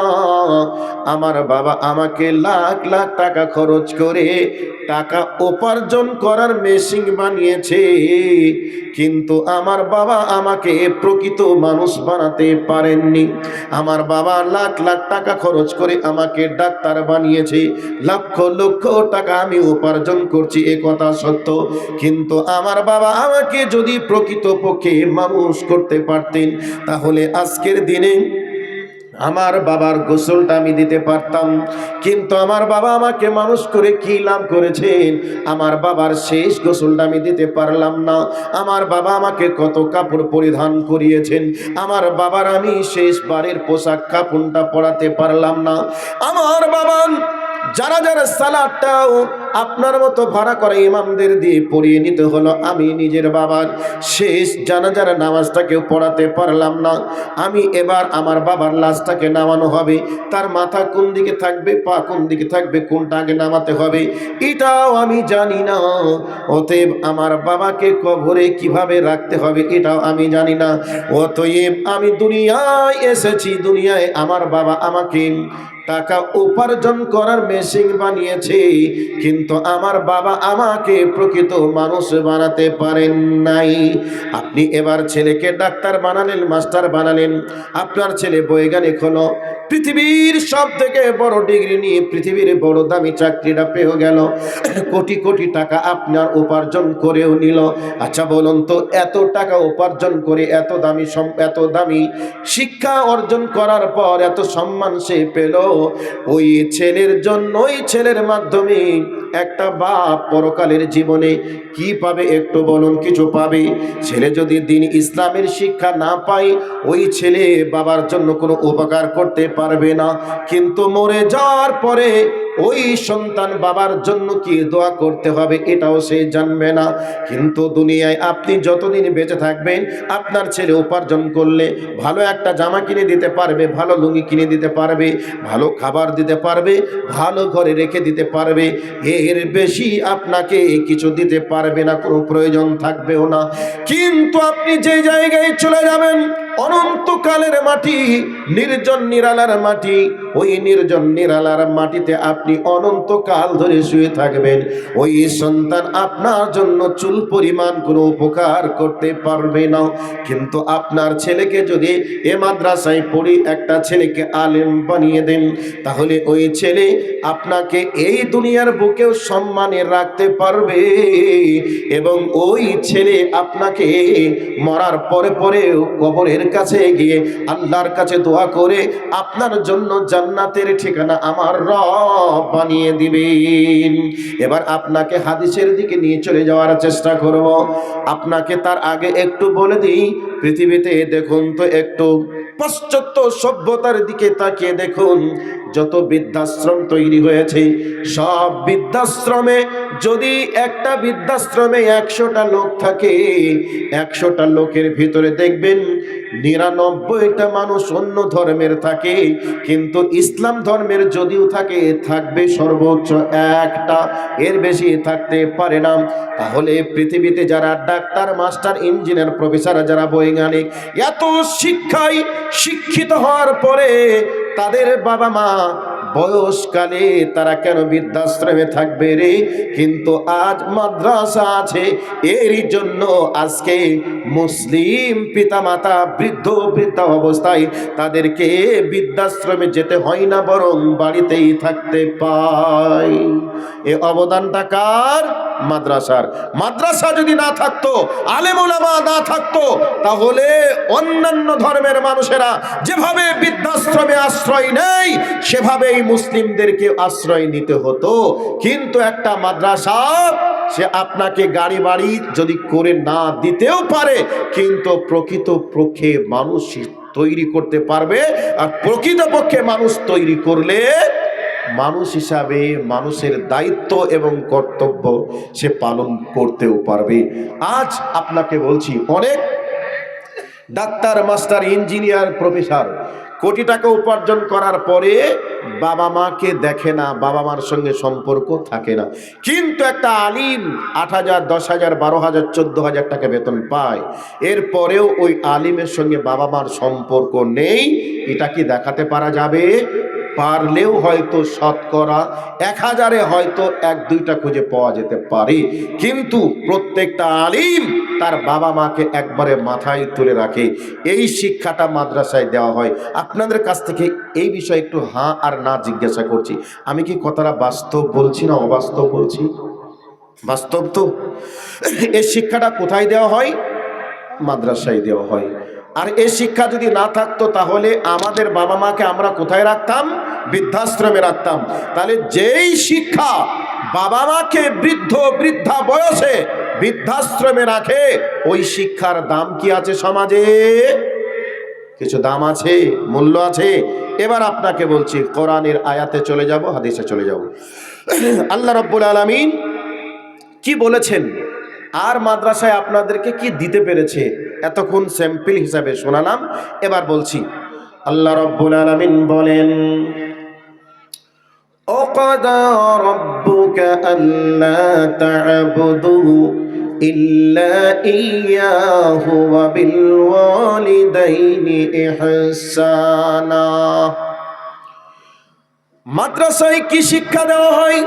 আমার বাবা আমাকে লাখ লাখ টাকা খরচ করে টাকা উপার্জন করার মেশিন বানিয়েছে, কিন্তু আমার বাবা আমাকে প্রকৃত মানুষ বানাতে পারেননি। আমার বাবা লাখ লাখ টাকা খরচ করে আমাকে ডাক্তার বানিয়েছে, লক্ষ লক্ষ টাকা আমি উপার্জন করছি, এ কথা সত্য, কিন্তু আমার বাবা আমাকে যদি প্রকৃতপক্ষে মানুষ করতে পারতেন, তাহলে আজকের দিনে আমার বাবার গোসলটা আমি দিতে পারতাম। কিন্তু আমার বাবা আমাকে মানুষ করে কি লাভ করেছেন? আমার বাবার শেষ গোসলটা আমি দিতে পারলাম না। আমার বাবা আমাকে কত কাপড় পরিধান করিয়েছেন, আমার বাবার আমি শেষবারের পোশাক কাপড়টা পরাতে পারলাম না। আমার বাবা যারা যারা সালাতটাও আপনার মতো ভাড়া করা ইমামদের দিয়ে পড়িয়ে নিতে হলো, আমি নিজের বাবার শেষ জানাজার নামাজটাকেও পড়াতে পারলাম না। আমি এবার আমার বাবার লাশটাকে নামানো হবে, তার মাথা কোন দিকে থাকবে, পা কোন দিকে থাকবে, কোনটা আগে নামাতে হবে এটাও আমি জানি না। অতএব আমার বাবাকে কবরে কিভাবে রাখতে হবে এটাও আমি জানি না। অতএব আমি দুনিয়ায় এসেছি, দুনিয়ায় আমার বাবা আমাকে টাকা উপার্জন করার মেশিন বানিয়েছে, কিন্তু আমার বাবা আমাকে প্রকৃত মানুষ বানাতে পারেন নাই। আপনি এবার ছেলেকে ডাক্তার বানালেন, মাস্টার বানালেন, আপনার ছেলে বৈজ্ঞানিক হলো, পৃথিবীর সব থেকে বড় ডিগ্রি নিয়ে পৃথিবীর বড় দামি চাকরিটা পেয়ে গেল, কোটি কোটি টাকা আপনার উপার্জন করেও নিল। আচ্ছা বলুন তো, এত টাকা উপার্জন করে এত দামি শিক্ষা অর্জন করার পর এত সম্মান সে পেল, ওই ছেলের জন্য, ওই ছেলের মাধ্যমে একটা বাপ পরকালের জীবনে কি পাবে একটু বলুন? কিছু পাবে? ছেলে যদি দিন ইসলামের শিক্ষা না পায়, ওই ছেলে বাবার জন্য কোনো উপকার করতে পারবে না। কিন্তু মরে যাওয়ার পরে ওই সন্তান বাবার জন্য কি দোয়া করতে হবে এটাও সে জানবে না। কিন্তু দুনিয়ায় আপনি যতদিন বেঁচে থাকবেন, আপনার ছেলে উপার্জন করলে ভালো একটা জামা কিনে দিতে পারবে, ভালো লুঙ্গি কিনে দিতে পারবে, ভালো খাবার দিতে পারবে, ভালো ঘরে রেখে দিতে পারবে, এর বেশি আপনাকে কিছু দিতে পারবে না, কোনো প্রয়োজন থাকবেও না। কিন্তু আপনি যে জায়গায় চলে যাবেন, অনন্তকালের মাটি, নির্জন নিরালার মাটি, ওই নির্জন নিরালার মাটিতে আপনি অনন্তকাল ধরে শুয়ে থাকবেন, ওই সন্তান আপনার জন্য চুল পরিমাণ কোনো উপকার করতে পারবে না। কিন্তু আপনার ছেলেকে যদি এ মাদ্রাসায় পড়ি একটা ছেলেকে আলেম বানিয়ে দেন, তাহলে ওই ছেলে আপনাকে এই দুনিয়ার বুকেও সম্মানে রাখতে পারবে, এবং ওই ছেলে আপনাকে মরার পরে পরেও কবরের কাছে গিয়ে আল্লাহর কাছে দোয়া করে আপনার জন্য জান্নাতের ঠিকানা আমার রব বানিয়ে দিবেন। এবার আপনাকে হাদিসের দিকে নিয়ে চলে যাওয়ার চেষ্টা করব। আপনাকে তার আগে একটু বলে দিই, পৃথিবীতে দেখুন তো একটু পাশ্চাত্য সভ্যতার দিকে তাকিয়ে দেখুন, যত বৃদ্ধাশ্রম তৈরি হয়েছে, সব বৃদ্ধাশ্রমে যদি একটা বৃদ্ধাশ্রমে 100টা লোক থাকে, 100টা লোকের ভিতরে দেখবেন 99টা মানুষ অন্য ধর্মের থাকে, কিন্তু ইসলাম ধর্মের যদিও থাকে, থাকবে সর্বোচ্চ একটা, এর বেশি থাকতে পারে না। তাহলে পৃথিবীতে যারা ডাক্তার, মাস্টার, ইঞ্জিনিয়ার, প্রফেসর, যারা বৈজ্ঞানিক, এত শিক্ষায় শিক্ষিত হওয়ার পরে তাদের বাবা মা বয়সকালে তারা কেন বৃদ্ধাশ্রমে থাকবে রে? কিন্তু আজ মাদ্রাসা আছে, এরই জন্য আজকে মুসলিম পিতামাতা বৃদ্ধা অবস্থায় তাদেরকে বৃদ্ধাশ্রমে যেতে হয় না, বরং বাড়িতেই থাকতে পায়। এ অবদানটা কার? মাদ্রাসার। মাদ্রাসা যদি না থাকতো, আলেম ওলামা না থাকতো, তাহলে অন্যান্য ধর্মের মানুষেরা যেভাবে বৃদ্ধাশ্রমে আশ্রয় নেয়, সেভাবেই মুসলিমদেরকে আশ্রয় নিতে হতো। কিন্তু একটা মাদ্রাসা, সে আপনাকে গাড়ি বাড়ি যদি করে না দিতেও পারে, কিন্তু প্রকৃতপক্ষে মানুষ তৈরি করতে পারবে। আর প্রকৃতপক্ষে মানুষ তৈরি করলে মানুষ হিসাবে মানুষের দায়িত্ব এবং কর্তব্য সে পালন করতেও পারবে। আজ আপনাকে বলছি, অনেক ডাক্তার, মাস্টার, ইঞ্জিনিয়ার, প্রফেসর কোটি টাকা উপার্জন করার পরে বাবা মাকে দেখে না, বাবা মার সঙ্গে সম্পর্ক থাকে না। কিন্তু একটা আলিম 8,000, 10,000, 12,000, 14,000 টাকা বেতন পায়, এরপরেও ওই আলিমের সঙ্গে বাবা মার সম্পর্ক নেই। এটা কি দেখাতে পারা যাবে? পারলেও হয়তো শতকরা 1000-এ হয়তো 1-2টা খুঁজে পাওয়া যেতে পারে। কিন্তু প্রত্যেকটা আলিম তার বাবা মাকে একবারে মাথায় তুলে রাখে। এই শিক্ষাটা মাদ্রাসায় দেওয়া হয়। আপনাদের কাছ থেকে এই বিষয়ে একটু হ্যাঁ আর না জিজ্ঞাসা করছি, আমি কি কথাটা বাস্তব বলছি না অবাস্তব বলছি? বাস্তব তো। এই শিক্ষাটা কোথায় দেওয়া হয়? মাদ্রাসায় দেওয়া হয়। আর এই শিক্ষা যদি না থাকতো, তাহলে আমাদের বাবা মাকে আমরা কোথায় রাখতাম? বৃদ্ধাশ্রমে রাখতাম। তাহলে যেই শিক্ষা বাবা মাকে বৃদ্ধা বয়সে বৃদ্ধাশ্রমে রাখে, ওই শিক্ষার দাম কি আছে সমাজে? কিছু দাম আছে, মূল্য আছে। এবার আপনাকে বলছি, কোরআনের আয়াতে চলে যাব, হাদিসে চলে যাব। আল্লাহ রাব্বুল আলামিন কি বলেছেন, আর মাদ্রাসায় আপনাদেরকে কি দিতে পেরেছে, এতক্ষণ স্যাম্পল হিসাবে শোনালাম। এবার বলছি, আল্লাহ রাব্বুল আলামিন বলেন, ওয়াকাদা রাব্বুকা আল্লা তা'বুদু ইল্লা ইয়াহু ওয়া বিল ওয়ালিদাইনি ইহসানা। মাদ্রাসায় কি শিক্ষা দেওয়া হয়,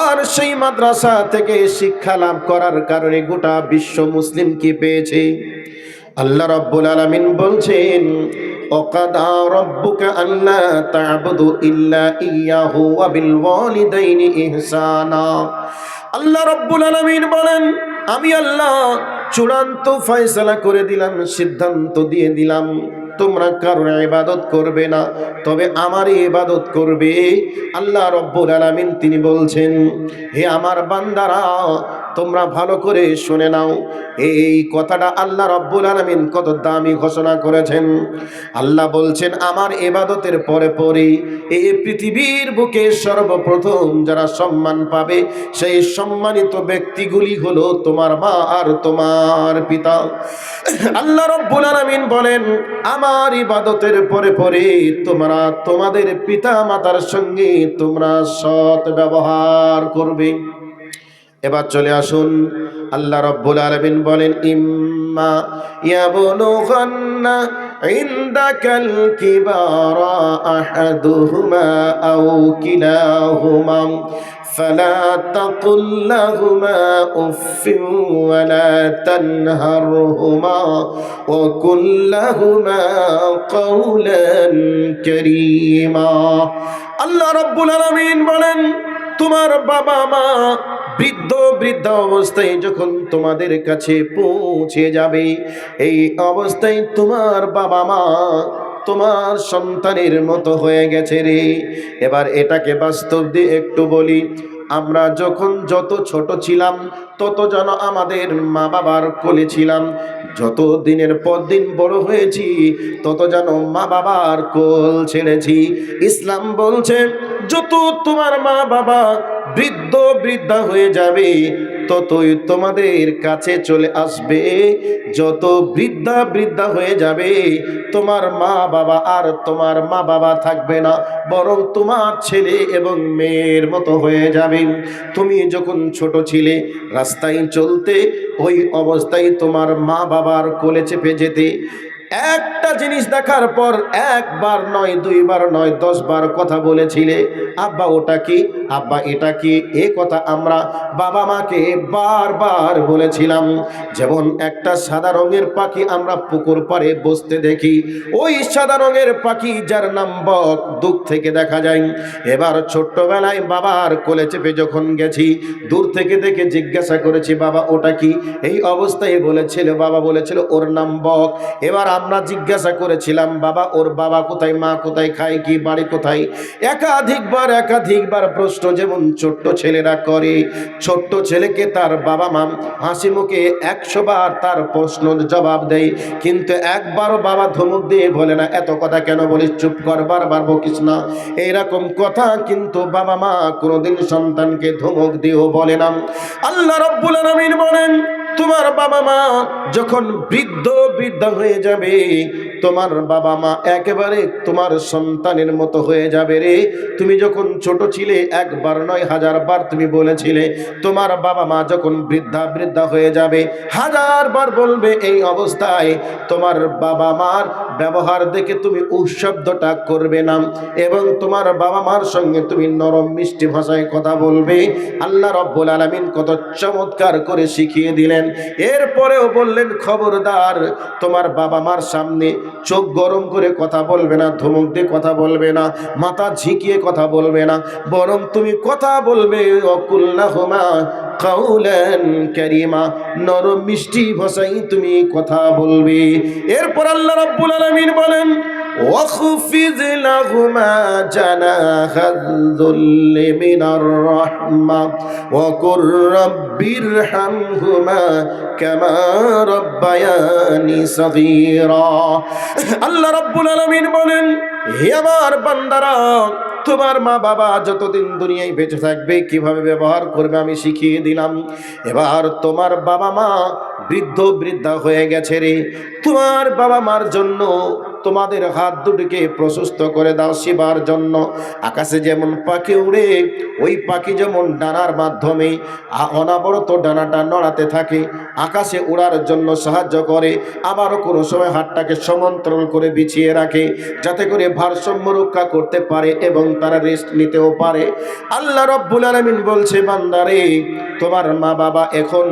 আর সেই মাদ্রাসা থেকে শিক্ষা লাভ করার কারণে গোটা বিশ্ব মুসলিম কি পেয়েছে? আল্লাহ রাব্বুল আলামিন বলছেন, ওয়াকাদা রাব্বুকা আল্লা তা'বুদু ইল্লা ইয়াহু ওয়া বিল ওয়ালিদাইনি ইহসানা। আল্লাহ রাব্বুল আলামিন বলেন, আমি আল্লাহ চূড়ান্ত ফয়সালা করে দিলাম, সিদ্ধান্ত দিয়ে দিলাম, তোমরা কারোর ইবাদত করবে না, তবে আমারই ইবাদত করবে। আল্লাহ রাব্বুল আলামিন তিনি বলছেন, হে আমার বান্দারা, তোমরা ভালো করে শুনে নাও। এই কথাটা আল্লাহ রাব্বুল আলামিন কত দামি ঘোষণা করেছেন। আল্লাহ বলছেন, আমার ইবাদতের পরে পরে এই পৃথিবীর বুকে সর্বপ্রথম যারা সম্মান পাবে, সেই সম্মানিত ব্যক্তিগুলি হলো তোমার মা আর তোমার পিতা। আল্লাহ রাব্বুল আলামিন বলেন, আমার ইবাদতের পরে পরে তোমরা তোমাদের পিতা মাতার সঙ্গে তোমরা সৎ ব্যবহার করবে। এবার চলে আসুন, আল্লাহ রাব্বুল আলামিন বলেন, ইম্মা ইয়াবলুগান্না ইনদাকাল কিবারা আহাদুহুমা আও কিলাহুমা فلا تقل لهما أف ولا تنهرهما وقل لهما قولا كريما। আল্লাহ রাব্বুল আলামিন বলেন, তোমার বাবা মা বৃদ্ধা অবস্থায় যখন তোমাদের কাছে পৌঁছে যাবে, এই অবস্থায় তোমার বাবা মা তোমার সন্তানের মতো হয়ে গেছে রে। এবার এটাকে বাস্তব দিয়ে একটু বলি, আমরা যখন যত ছোট ছিলাম, তত যেন আমাদের মা বাবার কোলে ছিলাম, যত দিনের পর দিন বড় হয়েছি, তত যেন মা বাবার কোল ছেড়েছি। ইসলাম বলছে, যত তোমার মা বাবা বৃদ্ধা হয়ে যাবে, ততই তোমাদের কাছে চলে আসবে। যত বৃদ্ধা হয়ে যাবে, তোমার মা বাবা আর তোমার মা বাবা থাকবে না, বরং তোমার ছেলে এবং মেয়ের মতো হয়ে যাবে। তুমি যখন ছোট ছিলে, রাস্তায় চলতে, ওই অবস্থায় তোমার মা বাবার কোলে চেপে যেতে। একটা জিনিস দেখার পর একবার নয়, দুইবার নয়, 10 বার কথা বলেছিলে, আব্বা ওটা কি, আব্বা এটা কি। এ কথা আমরা বাবা মাকে বারবার বলেছিলাম। যেমন একটা সাদা রঙের পাখি আমরা পুকুর পাড়ে বসতে দেখি, ওই সাদা রঙের পাখি যার নাম বক, দূর থেকে দেখা যায়। এবার ছোট্টবেলায় বাবার কোলে চেপে যখন গেছি, দূর থেকে দেখে জিজ্ঞাসা করেছি, বাবা ওটা কি। এই অবস্থায় বলেছিল, বাবা বলেছিল ওর নাম বক। এবার আমরা জিজ্ঞাসা করেছিলাম, বাবা ওর বাবা কোথায়, মা কোথায়, খায় কি, বাড়ি কোথায়। একাধিকবার প্রশ্ন যেমন ছোট্ট ছেলেরা করে। ছোট্ট ছেলেকে তার বাবা মা হাসি মুখে 100 বার তার প্রশ্ন জবাব দেয়, কিন্তু একবারও বাবা ধমক দিয়ে বলে না, এত কথা কেন বলিস, চুপ কর, বারবার বকিস না। এইরকম কথা কিন্তু বাবা মা কোনোদিন সন্তানকে ধমক দিয়েও বলে না। আল্লাহ রাব্বুল আলামিন বলেন, তোমার বাবা মা যখন বৃদ্ধা হয়ে যাবে, তোমার বাবা মা একেবারে তোমার সন্তানের মতো হয়ে যাবে রে। তুমি যখন ছোট ছিলে, একবার নয় 1000 বার তুমি বলেছিলে, তোমার বাবা মা যখন বৃদ্ধা হয়ে যাবে, 1000 বার বলবে। এই অবস্থায় তোমার বাবা মার ব্যবহার দেখে তুমি শব্দটা করবে না, এবং তোমার বাবা মার সঙ্গে তুমি নরম মিষ্টি ভাষায় কথা বলবে। আল্লাহ রাব্বুল আলামিন কত চমৎকার করে শিখিয়ে দিলেন। এরপরেও বললেন, খবরদার তোমার বাবা মার সামনে চোখ গরম করে কথা বলবে না, ধমক দিয়ে কথা বলবে না, মাথা ঝিকিয়ে কথা বলবে না, বরং তুমি কথা বলবে অকুল্লাহুমা কাউলান কারীমা, নরম মিষ্টি ভাষায় তুমি কথা বলবে। এরপর আল্লাহ রাব্বুল আলামিন বলেন, واخفض لهما جناح الذل من الرحمة وقل رب ارحمهما كما ربياني صغيرا। আল্লাহ রাব্বুল আলামিন বলেন, হে আমার বান্দারা, তোমার মা বাবা যতদিন দুনিয়ায় বেঁচে থাকবে কিভাবে ব্যবহার করবে আমি শিখিয়ে দিলাম। এবার তোমার বাবা মা বৃদ্ধা হয়ে গেছে রে, তোমার বাবা মার জন্য তোমাদের হাত দুটিকে প্রশস্ত করে দাও সেবার জন্য। আকাশে যেমন পাখি উড়ে, ওই পাখি যেমন ডানার মাধ্যমে অনবরত ডানাটা নড়াতে থাকে, আকাশে উড়ার জন্য সাহায্য করে, আবারও কোনো সময় হাতটাকে সমান্তরাল করে বিছিয়ে রাখে, যাতে করে ভারসাম্য রক্ষা করতে পারে এবং তারা রেস্ট নিতেও পারে। আল্লাহ রাব্বুল আলামিন বলছে, বান্দারে তোমার মা বাবা এখন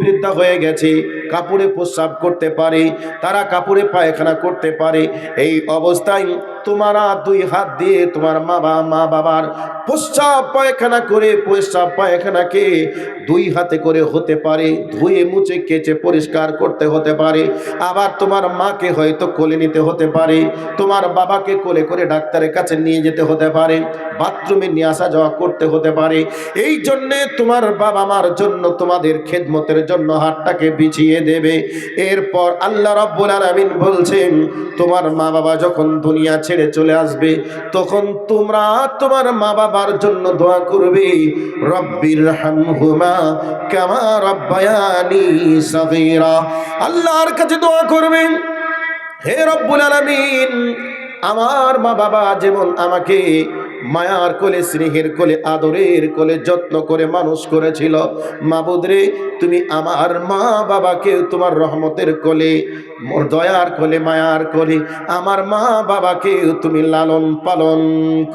বৃদ্ধা হয়ে গেছে, কাপড়ে প্রস্রাব করতে পারে, তারা কাপড়ে পায়খানা করতে পারে। এই অবস্থায় তোমারা 2 হাত দিয়ে তোমার মা বাবার প্রস্রাব পায়খানাকে 2 হাতে করে হতে পারে ধুয়ে মুছে কেচে পরিষ্কার করতে হতে পারে। আবার তোমার মাকে হয়তো কোলে নিতে হতে পারে, তোমার বাবাকে কোলে করে ডাক্তারের কাছে নিয়ে যেতে হতে পারে, বাথরুমে নিয়ে আসা যাওয়া করতে হতে পারে। এই জন্যে তোমার বাবা মার জন্য তোমাদের খেদমতের জন্য হাতটাকে বিছিয়ে দেবে। এরপর আল্লাহ রাব্বুল আলামিন বলছেন, তোমার মা বাবা যখন দুনিয়া ছেড়ে চলে আসবে, তখন তোমরা তোমার মা বাবার জন্য দোয়া করবে, রব্বির হামহুমা কামা রাব্বায়ানি সাগীরা। আল্লাহর কাছে দোয়া করবেন, হে রব্বুল আলামিন, আমার মা বাবা যেমন আমাকে মায়ার কোলে, স্নেহের কোলে, আদরের কোলে যত্ন করে মানুষ করেছিল, মাবুদ রে তুমি আমার মা বাবাকে তোমার রহমতের কোলে, মোর দয়ার কোলে, মায়ার কোলে আমার মা বাবাকে তুমি লালন পালন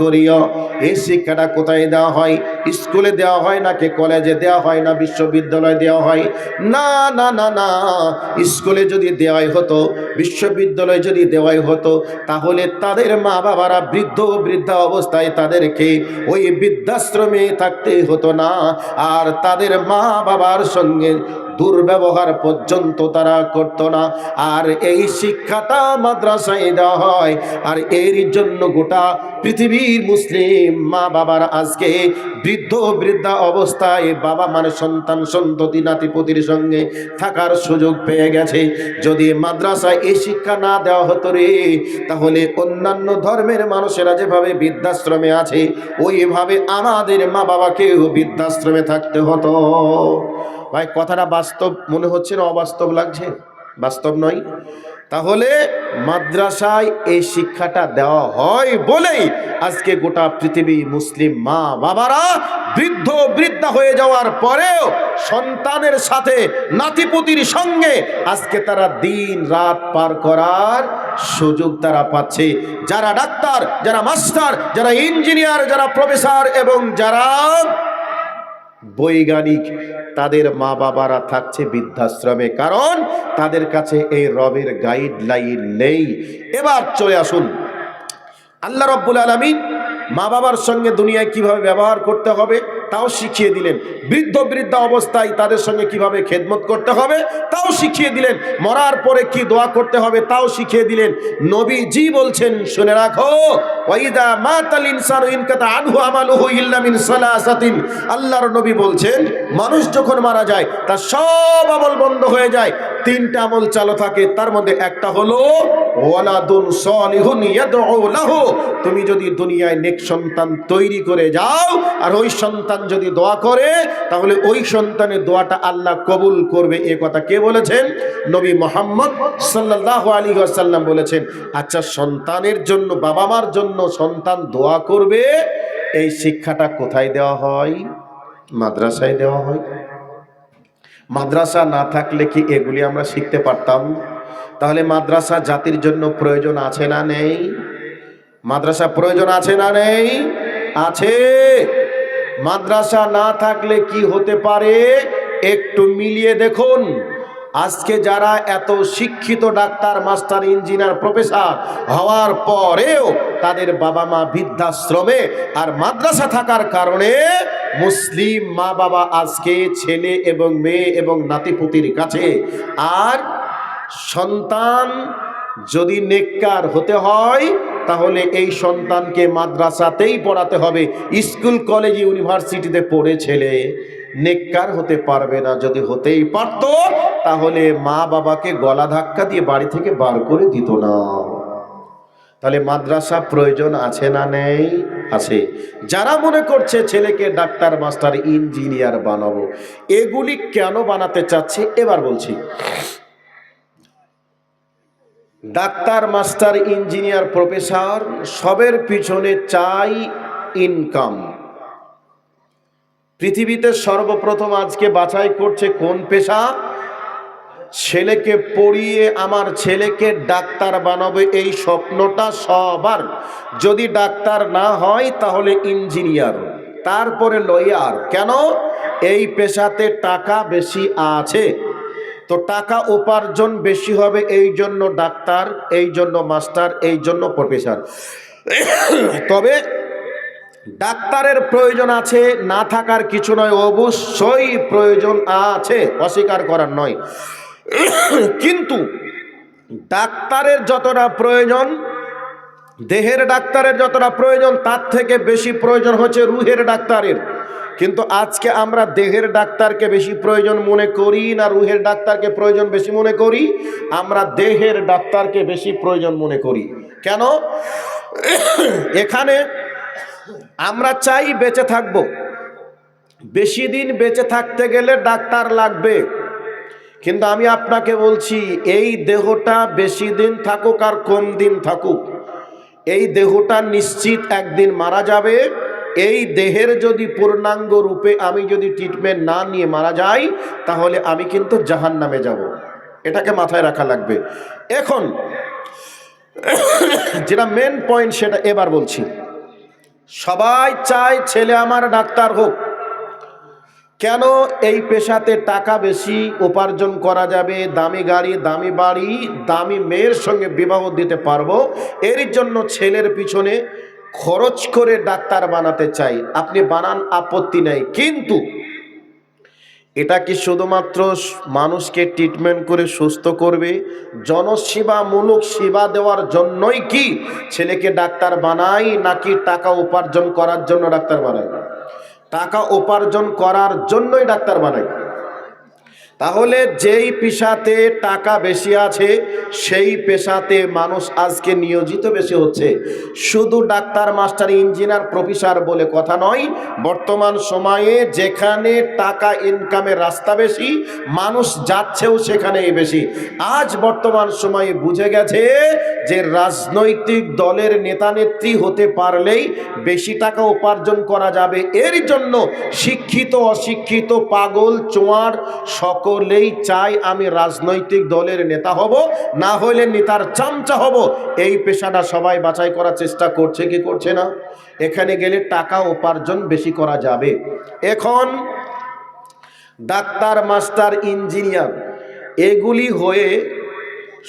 করিও। এই শিক্ষাটা কোথায় দেওয়া হয়? স্কুলে দেওয়া হয় নাকি কলেজে দেওয়া হয়, না বিশ্ববিদ্যালয়ে দেওয়া হয়? না না না না, স্কুলে যদি দেওয়াই হতো, বিশ্ববিদ্যালয়ে যদি দেওয়াই হতো, তাহলে তাদের মা বাবারা বৃদ্ধা অবস্থায় তাদেরকে ওই বৃদ্ধাশ্রমে থাকতে হতো না, আর তাদের মা বাবার সঙ্গে দুর্ব্যবহার পর্যন্ত তারা করত না। আর এই শিক্ষাটা মাদ্রাসায় দেওয়া হয়, আর এর জন্য গোটা পৃথিবীর মুসলিম মা বাবার আজকে বৃদ্ধা অবস্থায় বাবা মানে সন্তান সন্ততি নাতিপুতির সঙ্গে থাকার সুযোগ পেয়ে গেছে। যদি মাদ্রাসায় এই শিক্ষা না দেওয়া হতো রে, তাহলে অন্যান্য ধর্মের মানুষেরা যেভাবে বৃদ্ধাশ্রমে আছে, ওইভাবে আমাদের মা বাবাকেও বৃদ্ধাশ্রমে থাকতে হতো। ভাই কথাটা বাস্তব মনে হচ্ছে না অবাস্তব লাগছে? বাস্তব নয়? তাহলে মাদ্রাসায় এই শিক্ষাটা দেওয়া হয় বলেই আজকে গোটা পৃথিবী মুসলিম মা বাবারা বৃদ্ধ বৃদ্ধা হয়ে যাওয়ার পরেও সন্তানের সাথে নাতিপুতির সঙ্গে আজকে তারা দিন রাত পার করার সুযোগ তারা পাচ্ছে। যারা ডাক্তার, যারা মাস্টার, যারা ইঞ্জিনিয়ার, যারা প্রফেসর এবং যারা বৈজ্ঞানিক, তাদের মা বাবারা থাকছে বৃদ্ধাশ্রমে, কারণ তাদের কাছে এই রবের গাইডলাইন নেই। এবার চলে আসুন, আল্লাহ রাব্বুল আলামিন মা বাবার সঙ্গে দুনিয়ায় কিভাবে ব্যবহার করতে হবে তাও শিখিয়ে দিলেন। বৃদ্ধ বৃদ্ধা অবস্থায় তাদের সঙ্গে কিভাবে খেদমত করতে হবে তাও শিখিয়ে দিলেন। মরার পরে কি দোয়া করতে হবে তাও শিখিয়ে দিলেন। নবীজি বলছেন, শুনে রাখো, ওয়াইদা মাতাল ইনসানু ইনকাতা আনহু আমালুহু ইল্লা মিন সালাসাতিন। আল্লাহর নবী বলছেন, মানুষ যখন মারা যায় তার সব আমল বন্ধ হয়ে যায়, তিনটা আমল চালু থাকে। তার মধ্যে একটা হলো ওয়ালাদুন সালিহুন ইয়াদউ লাহু। তুমি যদি দুনিয়ায় নেক সন্তান তৈরি করে যাও আর ওই সন্তান যদি দোয়া করে, তাহলে ওই সন্তানের দোয়াটা আল্লাহ কবুল করবে। এ কথা কে বলেছেন? নবী মুহাম্মদ সাল্লাল্লাহু আলাইহি ওয়াসাল্লাম বলেছেন। আচ্ছা, সন্তানের জন্য, বাবা মার জন্য সন্তান দোয়া করবে, এই শিক্ষাটা কোথায় দেওয়া হয়? মাদ্রাসায় দেওয়া হয়। মাদ্রাসা না থাকলে কি এগুলি আমরা শিখতে পারতাম? তাহলে মাদ্রাসা জাতির জন্য প্রয়োজন আছে না নেই? মাদ্রাসা প্রয়োজন আছে না নেই? আছে। মাদ্রাসা না থাকলে কি হতে পারে একটু মিলিয়ে দেখুন। আজকে যারা এত শিক্ষিত ডাক্তার, মাস্টার, ইঞ্জিনিয়ার, প্রফেসর হওয়ার পরেও তাদের বাবা মা বৃদ্ধাশ্রমে, আর মাদ্রাসা থাকার কারণে মুসলিম মা বাবা আজকে ছেলে এবং মেয়ে এবং নাতিপুতির কাছে, আর সন্তান যদি নেককার হতে হয় তাহলে এই সন্তানকে মাদ্রাসাতেই পড়াতে হবে। স্কুল কলেজ ইউনিভার্সিটিতে পড়ে ছেলে নেককার হতে পারবে না। যদি হতেই পারত তাহলে মা বাবাকে গলা ধাক্কা দিয়ে বাড়ি থেকে বার করে দিত না। তাহলে মাদ্রাসা প্রয়োজন আছে না নেই? আছে। যারা মনে করছে ছেলেকে ডাক্তার, মাস্টার, ইঞ্জিনিয়ার বানাবো, এগুলি কেন বানাতে চাচ্ছে এবার বলছি। ডাক্তার, মাস্টার, ইঞ্জিনিয়ার, প্রফেসর সবের পিছনে চাই ইনকাম। পৃথিবীতে সর্বপ্রথম আজকে বাছাই করছে কোন পেশা? ছেলেকে পড়িয়ে আমার ছেলেকে ডাক্তার বানাবে, এই স্বপ্নটা সবার। যদি ডাক্তার না হয় তাহলে ইঞ্জিনিয়ার, তারপরে লয়ার। কেন? এই পেশাতে টাকা বেশি আছে, তো টাকা উপার্জন বেশি হবে, এই জন্য ডাক্তার, এই জন্য মাস্টার, এই জন্য প্রফেসর। তবে ডাক্তারের প্রয়োজন আছে, না থাকার কিছু নয়, অবশ্যই প্রয়োজন আছে, অস্বীকার করার নয়। কিন্তু ডাক্তারের যতটা প্রয়োজন, দেহের ডাক্তারের যতটা প্রয়োজন, তার থেকে বেশি প্রয়োজন হচ্ছে রুহের ডাক্তারের। কিন্তু আজকে আমরা দেহের ডাক্তারকে বেশি প্রয়োজন মনে করি না রুহের ডাক্তারকে প্রয়োজন বেশি মনে করি? আমরা দেহের ডাক্তারকে বেশি প্রয়োজন মনে করি। কেন? এখানে আমরা চাই বেঁচে থাকবো, বেশি দিন বেঁচে থাকতে গেলে ডাক্তার লাগবে। কিন্তু আমি আপনাকে বলছি, এই দেহটা বেশি দিন থাকুক আর কম দিন থাকুক, এই দেহটা নিশ্চিত একদিন মারা যাবে। এই দেহের যদি পূর্ণাঙ্গ রূপে আমি যদি ট্রিটমেন্ট না নিয়ে মারা যাই, তাহলে আমি কিন্তু জাহান্নামে যাব। এটাকে মাথায় রাখা লাগবে। এখন যেটা মেন পয়েন্ট সেটা এবার বলছি। সবাই চায় ছেলে আমার ডাক্তার হোক। কেন? এই পেশাতে টাকা বেশি উপার্জন করা যাবে, দামি গাড়ি, দামি বাড়ি, দামি মেয়ের সঙ্গে বিবাহ দিতে পারবো, এর জন্য ছেলের পিছনে খরচ করে ডাক্তার বানাতে চাই। আপনি বানান, আপত্তি নেই। কিন্তু এটা কি শুধুমাত্র মানুষকে ট্রিটমেন্ট করে সুস্থ করবে? জনসেবামূলক সেবা দেওয়ার জন্যই কি ছেলেকে ডাক্তার বানাই, নাকি টাকা উপার্জন করার জন্য ডাক্তার বানাই? টাকা উপার্জন করার জন্যই ডাক্তার বানাই। তাহলে যেই পেশাতে টাকা বেশি আছে সেই পেশাতে মানুষ আজকে নিয়োজিত বেশি হচ্ছে। শুধু ডাক্তার, মাস্টার, ইঞ্জিনিয়ার, প্রফেসর বলে কথা নয়, বর্তমান সময়ে যেখানে টাকা ইনকামের রাস্তা বেশি, মানুষ যাচ্ছেও সেখানেই বেশি। আজ বর্তমান সময়ে বুঝে গেছে যে রাজনৈতিক দলের নেতা নেত্রী হতে পারলেই বেশি টাকা উপার্জন করা যাবে। এর জন্য শিক্ষিত, অশিক্ষিত, পাগল, চোয়ার সকলেই চায় আমি রাজনৈতিক দলের নেতা হব, না হলে নেতার চামচা হব। এই পেশাটা সবাই বাছাই করার চেষ্টা করছে কি করছে না? এখানে গেলে টাকা উপার্জন বেশি করা যাবে। এখন ডাক্তার, মাস্টার, ইঞ্জিনিয়ার এগুলি হয়ে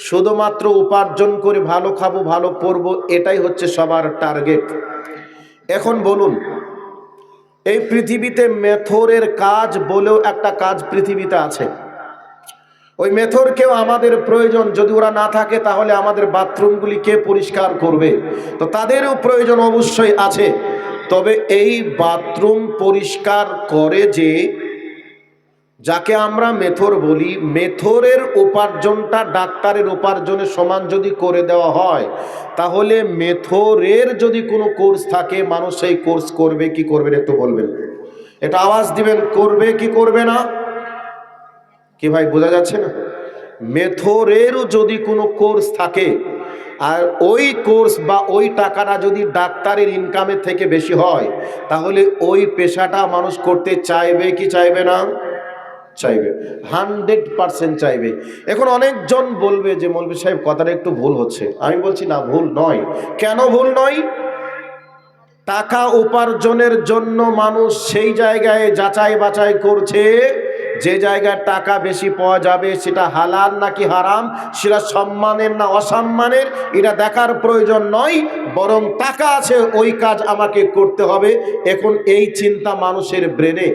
শুধুমাত্র উপার্জন করে ভালো খাবো, ভালো পড়বো, এটাই হচ্ছে সবার টার্গেট। এখন বলুন, এই পৃথিবীতে মেথরের কাজ বলেও একটা কাজ পৃথিবীতে আছে। ওই মেথরকেও আমাদের প্রয়োজন। যদি ওরা না থাকে তাহলে আমাদের বাথরুমগুলি কে পরিষ্কার করবে? তো তাদেরও প্রয়োজন অবশ্যই আছে। তবে এই বাথরুম পরিষ্কার করে যে যাকে আমরা মেথর বলি, মেথরের উপার্জনটা ডাক্তারের উপার্জনের সমান যদি করে দেওয়া হয়, তাহলে মেথরের যদি কোনো কোর্স থাকে, মানুষ সেই কোর্স করবে কি করবে না একটু বলবেন? এটা আওয়াজ দিবেন, করবে কি করবে না? কি ভাই বোঝা যাচ্ছে না? মেথরেরও যদি কোনো কোর্স থাকে আর ওই কোর্স বা ওই টাকাটা যদি ডাক্তারের ইনকামের থেকে বেশি হয়, তাহলে ওই পেশাটা মানুষ করতে চাইবে কি চাইবে না? চাইবে, 100% চাইবে। এখন অনেকজন বলবে যে মৌলভী সাহেব কথাটা একটু ভুল হচ্ছে। আমি বলছি না, ভুল নয়। কেন ভুল নয়? টাকা উপার্জনের জন্য মানুষ সেই জায়গায় যাচাই বাছাই করছে যে জায়গায় টাকা বেশি পাওয়া যাবে, সেটা হালাল নাকি হারাম, সেটা সম্মানের না অসম্মানের, এটা দেখার প্রয়োজন নয়, বরং টাকা আছে ওই কাজ আমাকে করতে হবে। এখন এই চিন্তা মানুষের ব্রেনে।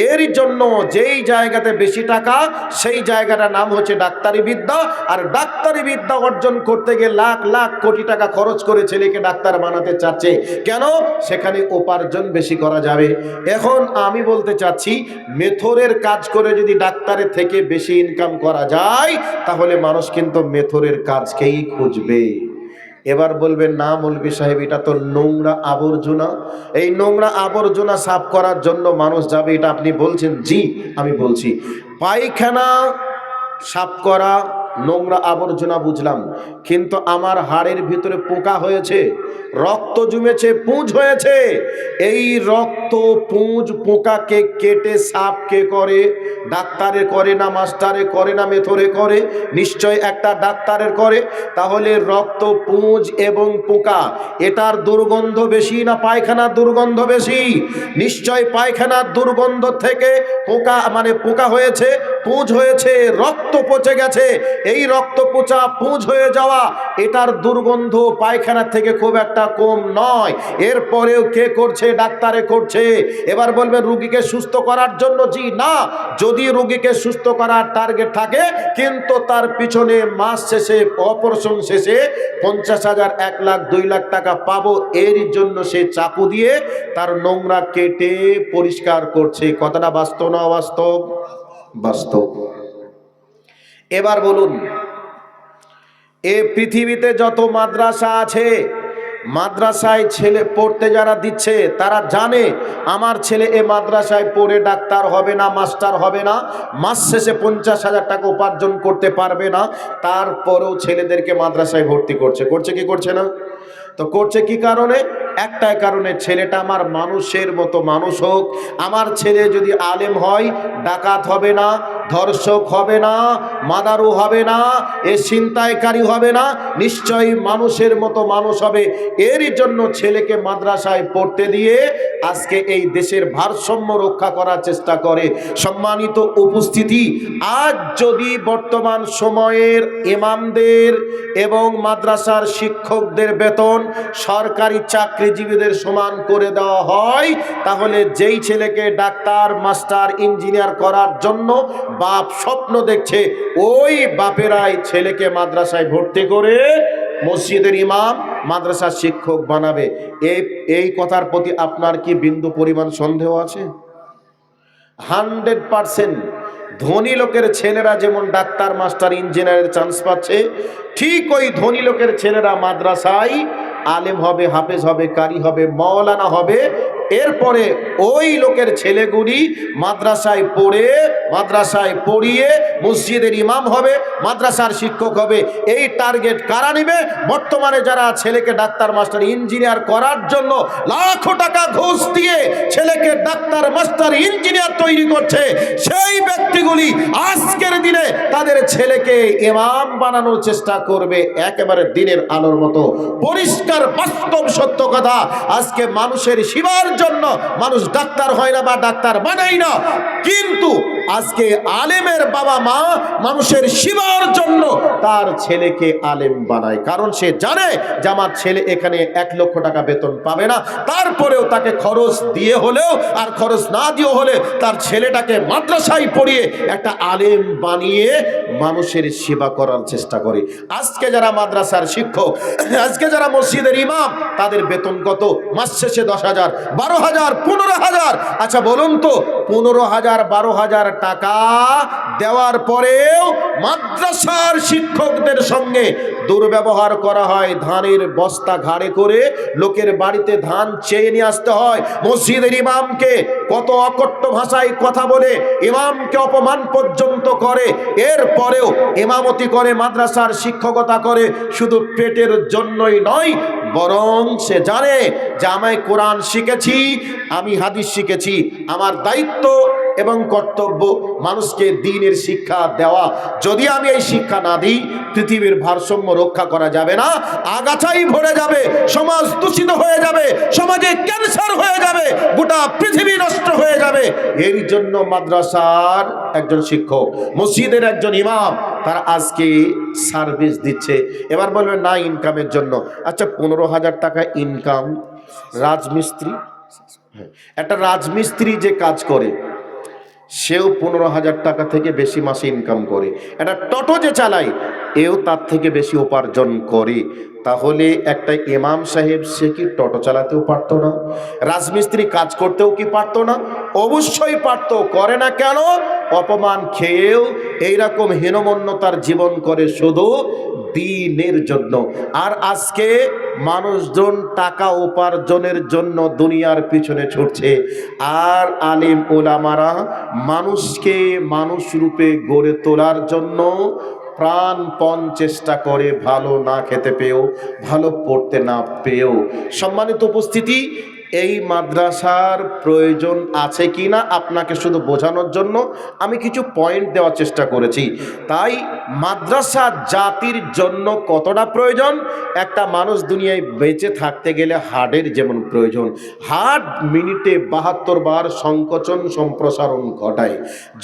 এর জন্য যেই জায়গাতে বেশি টাকা, সেই জায়গাটার নাম হচ্ছে ডাক্তারি বিদ্যা। আর ডাক্তারি বিদ্যা অর্জন করতে গিয়ে লাখ লাখ কোটি টাকা খরচ করে ছেলেকে ডাক্তার বানাতে চাচ্ছে। কেন? সেখানে উপার্জন বেশি করা যাবে। এখন আমি বলতে চাচ্ছি, মেথরের কাজ করে যদি ডাক্তারের থেকে বেশি ইনকাম করা যায়, তাহলে মানুষ কিন্তু মেথরের কাজকেই খুঁজবে। এবার বলবেন না মৌলভী সাহেব এটা তো নোংরা আবর্জনা, এই নোংরা আবর্জনা সাফ করার জন্য মানুষ যাবে, এটা আপনি বলছেন? জি, আমি বলছি। পায়খানা সাফ করা নোংরা আবর্জনা বুঝলাম, কিন্তু আমার হাড়ের ভিতরে পোকা হয়েছে, রক্ত জমেছে, পুঁজ হয়েছে, এই রক্ত পুঁজ পোকাকে কেটে সাফ কে করে? ডাক্তারে করে না, মাস্টারে করে না, মেথরে করে? নিশ্চয় একটা ডাক্তারের করে। তাহলে রক্ত পুঁজ এবং পোকা, এটার দুর্গন্ধ বেশি না পায়খানার দুর্গন্ধ বেশি? নিশ্চয় পায়খানার দুর্গন্ধ থেকে পোকা পোকা হয়েছে, পুঁজ হয়েছে, রক্ত পচে গেছে। এই রক্ত পচা পুঁজ হয়ে যাওয়া, এটার দুর্গন্ধ পায়খানার থেকে খুব একটা কম নয়। এরপরেও কে করছে? ডাক্তারে করছে। এবার বলবেন রুগীকে সুস্থ করার জন্য? জি না। যদি রুগীকে সুস্থ করার টার্গেট থাকে, কিন্তু তার পিছনে মাস শেষে, অপারেশন শেষে 50,000, 1 লাখ, 2 লাখ টাকা পাবো, এর জন্য সে চাকু দিয়ে তার নোংরা কেটে পরিষ্কার করছে। কথাটা বাস্তব না অবাস্তব? বাস্তব। এবার বলুন, এ পৃথিবীতে যত মাদ্রাসা আছে, মাদ্রাসায় ছেলে পড়তে যারা দিচ্ছে, তারা জানে আমার ছেলে এ মাদ্রাসায় পড়ে ডাক্তার হবে না, মাস্টার হবে না, মাস শেষে 50,000 টাকা উপার্জন করতে পারবে না, তারপরেও ছেলেদেরকে মাদ্রাসায় ভর্তি করছে। করছে কি করছে না? তো করছে কি কারণে? একটাই কারণে, ছেলেটা আমার মানুষের মতো মানুষ হোক। আমার ছেলে যদি আলেম হয়, ডাকাত হবে না, ধর্ষক হবে না, মাদারু হবে না, এ ছিনতাইকারী হবে না, নিশ্চয়ই মানুষের মতো মানুষ হবে। এরই জন্য ছেলেকে মাদ্রাসায় পড়তে দিয়ে আজকে এই দেশের ভারসাম্য রক্ষা করার চেষ্টা করে। সম্মানিত উপস্থিতি, আজ যদি বর্তমান সময়ের ইমামদের এবং মাদ্রাসার শিক্ষকদের বেতন সরকারি চাকরিজীবীদের সমান করে দেওয়া হয়, তাহলে যেই ছেলেকে ডাক্তার, মাস্টার, ইঞ্জিনিয়ার করার জন্য বাপ স্বপ্ন দেখছে, ওই বাপেরাই ছেলেকে মাদ্রাসায় ভর্তি করে মসজিদের ইমাম, মাদ্রাসার শিক্ষক বানাবে। এই কথার প্রতি আপনার কি বিন্দু পরিমাণ সন্দেহ আছে? 100% ধনী লোকের ছেলেরা যেমন ডাক্তার, মাস্টার, ইঞ্জিনিয়ারের চান্স পাচ্ছে, ঠিক ওই ধনী লোকের ছেলেরা মাদ্রাসায় আলেম হবে, হাফেজ হবে, কারি হবে, মাওলানা হবে। এরপরে ওই লোকের ছেলেগুলি মাদ্রাসায় পড়িয়ে মসজিদের ইমাম হবে, মাদ্রাসার শিক্ষক হবে। এই টার্গেট কারা নিবে? বর্তমানে যারা ছেলেকে ডাক্তার, মাস্টার, ইঞ্জিনিয়ার করার জন্য লাখো টাকা ঘুষ দিয়ে ছেলেকে ডাক্তার, মাস্টার, ইঞ্জিনিয়ার তৈরি করছে, সেই ব্যক্তিগুলি আজকের দিনে তাদের ছেলেকে ইমাম বানানোর চেষ্টা করবে একেবারে দিনের আলোর মতো। পরিষ্কার বাস্তব সত্য কথা। আজকে মানুষের সেবার জন্য মানুষ ডাক্তার হয় না বা ডাক্তার বানায় না, কিন্তু আজকে আলেমের বাবা মা মানুষের সেবার জন্য তার ছেলেকে আলেম বানায়। কারণ সে জানে যে আমার ছেলে এখানে 1 লক্ষ টাকা বেতন পাবে না, তারপরেও তাকে খরচ দিয়ে হলেও আর খরচ না দিয়ে হলে তার ছেলেটাকে মাদ্রাসায় পড়িয়ে একটা আলেম বানিয়ে মানুষের সেবা করার চেষ্টা করে। আজকে যারা মাদ্রাসার শিক্ষক, আজকে যারা মসজিদের ইমাম, তাদের বেতন কত? মাস শেষে 10,000, 12,000, 15,000। আচ্ছা বলুন তো, 15,000, 12,000 টাকা দেওয়ার পরেও মাদ্রাসার শিক্ষকদের সঙ্গে দুর্ব্যবহার করা হয়। ধানের বস্তা ঘাড়ে করে লোকের বাড়িতে ধান চেয়ে নিয়ে আসতে হয়। মসজিদের ইমামকে কত অকট্য ভাষায় কথা বলে ইমামকে অপমান পর্যন্ত করে। এরপরেও ইমামতি করে, মাদ্রাসার শিক্ষকতা করে, শুধু পেটের জন্যই নয়, বরং সে জানে যে আমি কোরআন শিখেছি, আমি হাদিস শিখেছি, আমার দায়িত্ব এবং কর্তব্য মানুষকে দ্বীনের শিক্ষা দেওয়া। যদি আমি এই শিক্ষা না দিই, পৃথিবীর ভারসাম্য রক্ষা করা যাবে না, আগাছাই ভরে যাবে, সমাজ দূষিত হয়ে যাবে, সমাজে ক্যান্সার হয়ে যাবে, গোটা পৃথিবী নষ্ট হয়ে যাবে। এই জন্য মাদ্রাসার একজন শিক্ষক, মসজিদের একজন ইমাম, তারা আজকে সার্ভিস দিচ্ছে। এবার বলবেন না ইনকামের জন্য। আচ্ছা 15,000 টাকা ইনকাম রাজমিস্ত্রি, একটা রাজমিস্ত্রি যে কাজ করে সেও 15,000 টাকা থেকে বেশি মাসে ইনকাম করে। একটা টোটো যে চালায় এও তার থেকে বেশি উপার্জন করে। তাহলে একটা ইমাম সাহেব সে কি টোটো চালাতেও পারতো না? রাজমিস্ত্রি কাজ করতেও কি পারতো না? অবশ্যই পারতো। করে না কেন? অপমান খেয়েও এইরকম হীনমন্যতার জীবন করে শুধু দ্বীনের জন্য। আর আজকে মানুষজন টাকা উপার্জনের জন্য দুনিয়ার পিছনে ছুটছে, আর আলিম ওলামারা মানুষকে মানুষ রূপে গড়ে তোলার জন্য প্রাণপণ চেষ্টা করে, ভালো না খেতে পেয়েও, ভালো পড়তে না পেয়েও। সম্মানিত উপস্থিতি, এই মাদ্রাসার প্রয়োজন আছে কি না আপনাকে শুধু বোঝানোর জন্য আমি কিছু পয়েন্ট দেওয়ার চেষ্টা করেছি। তাই মাদ্রাসা জাতির জন্য কতটা প্রয়োজন? একটা মানুষ দুনিয়ায় বেঁচে থাকতে গেলে হার্টের যেমন প্রয়োজন, হার্ট মিনিটে 72 বার সংকোচন সম্প্রসারণ ঘটায়।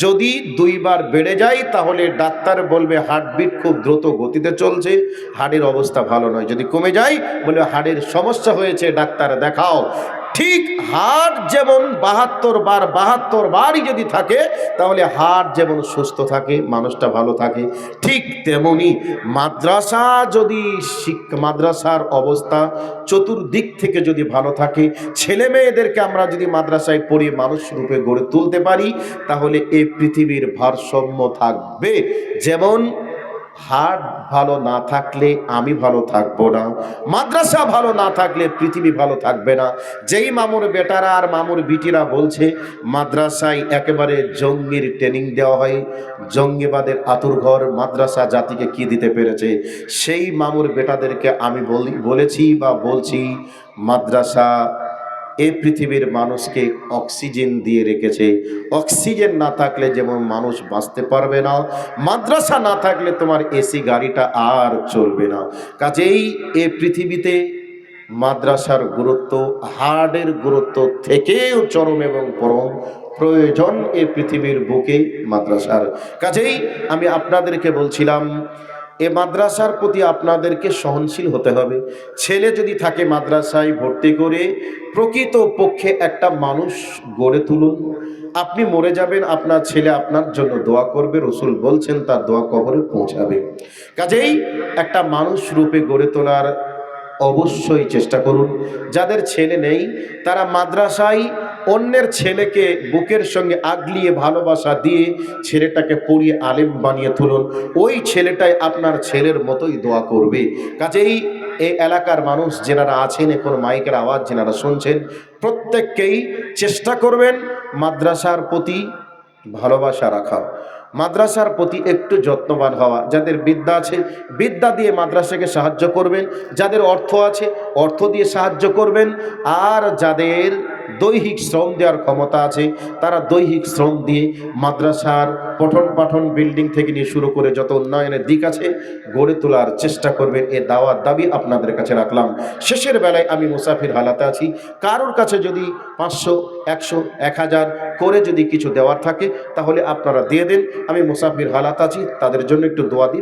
যদি 2 বার বেড়ে যায় তাহলে ডাক্তার বলবে হার্টবিট খুব দ্রুত গতিতে চলছে, হার্টের অবস্থা ভালো নয়। যদি কমে যায় বলবে হার্টের সমস্যা হয়েছে, ডাক্তার দেখাও। ঠিক হার্ট যেমন 72 বারই যদি থাকে তাহলে হার্ট যেমন সুস্থ থাকে, মানুষটা ভালো থাকে, ঠিক তেমনি মাদ্রাসা যদি মাদ্রাসার অবস্থা চতুর্দিক থেকে যদি ভালো থাকে, ছেলে মেয়েদেরকে আমরা যদি মাদ্রাসায় পড়িয়ে মানুষ রূপে গড়ে তুলতে পারি, তাহলে এই পৃথিবীর ভারসাম্য থাকবে। যেমন হার্ট ভালো না থাকলে আমি ভালো থাকবো না, মাদ্রাসা ভালো না থাকলে পৃথিবী ভালো থাকবে না। যেই মামুর বেটারা আর মামুর বিটিরা বলছে মাদ্রাসায় একেবারে জঙ্গির ট্রেনিং দেওয়া হয়, জঙ্গিবাদের আতুরঘর মাদ্রাসা জাতিকে কি দিতে পেরেছে, সেই মামুর বেটাদেরকে আমি বলছি মাদ্রাসা এই পৃথিবীর মানুষকে অক্সিজেন দিয়ে রেখেছে। অক্সিজেন না থাকলে যেমন মানুষ বাঁচতে পারবে না, মাদ্রাসা না থাকলে তোমার এসি গাড়িটা আর চলবে না। কাজেই এই পৃথিবীতে মাদ্রাসার গুরুত্ব হার্টের গুরুত্ব থেকেও চরম এবং পরম প্রয়োজন এই পৃথিবীর বুকে মাদ্রাসার। কাজেই আমি আপনাদেরকে বলছিলাম এ মাদ্রাসার প্রতি আপনাদেরকে সহনশীল হতে হবে। ছেলে যদি থাকে মাদ্রাসায় ভর্তি করে প্রকৃত পক্ষে একটা মানুষ গড়ে তুলুন। আপনি মরে যাবেন, আপনার ছেলে আপনার জন্য দোয়া করবে, রসুল বলছেন তার দোয়া কবরে পৌঁছাবে। কাজেই একটা মানুষ রূপে গড়ে তোলার অবশ্যই চেষ্টা করুন। যাদের ছেলে নেই তারা মাদ্রাসায় অন্যের ছেলেকে বুকের সঙ্গে আগলিয়ে ভালোবাসা দিয়ে ছেলেটাকে পড়িয়ে আলেম বানিয়ে তুলুন, ওই ছেলেটাই আপনার ছেলের মতোই দোয়া করবে। কাজেই এই এলাকার মানুষ যেনারা আছেন, এখন মাইকের আওয়াজ যেনারা শুনছেন, প্রত্যেককেই চেষ্টা করবেন মাদ্রাসার প্রতি ভালোবাসা রাখা, মাদ্রাসার প্রতি একটু যত্নবান হওয়া। যাদের বিদ্যা আছে বিদ্যা দিয়ে মাদ্রাসাকে সাহায্য করবেন, যাদের অর্থ আছে অর্থ দিয়ে সাহায্য করবেন, আর যাদের দৈহিক শ্রম দেওয়ার ক্ষমতা আছে তারা দৈহিক শ্রম দিয়ে মাদ্রাসার পঠন পাঠন বিল্ডিং থেকে নিয়ে শুরু করে যত উন্নয়নের দিক আছে গড়ে তোলার চেষ্টা করবেন। এ দাওয়াত দাবি আপনাদের কাছে রাখলাম। শেষের বেলায় আমি মুসাফির হালাতে আছি, কারোর কাছে যদি 500, 100, 1000 করে যদি কিছু দেওয়ার থাকে তাহলে আপনারা দিয়ে দেন। আমি মুসাফির হালাত আছি, তাদের জন্য একটু দোয়া দিন।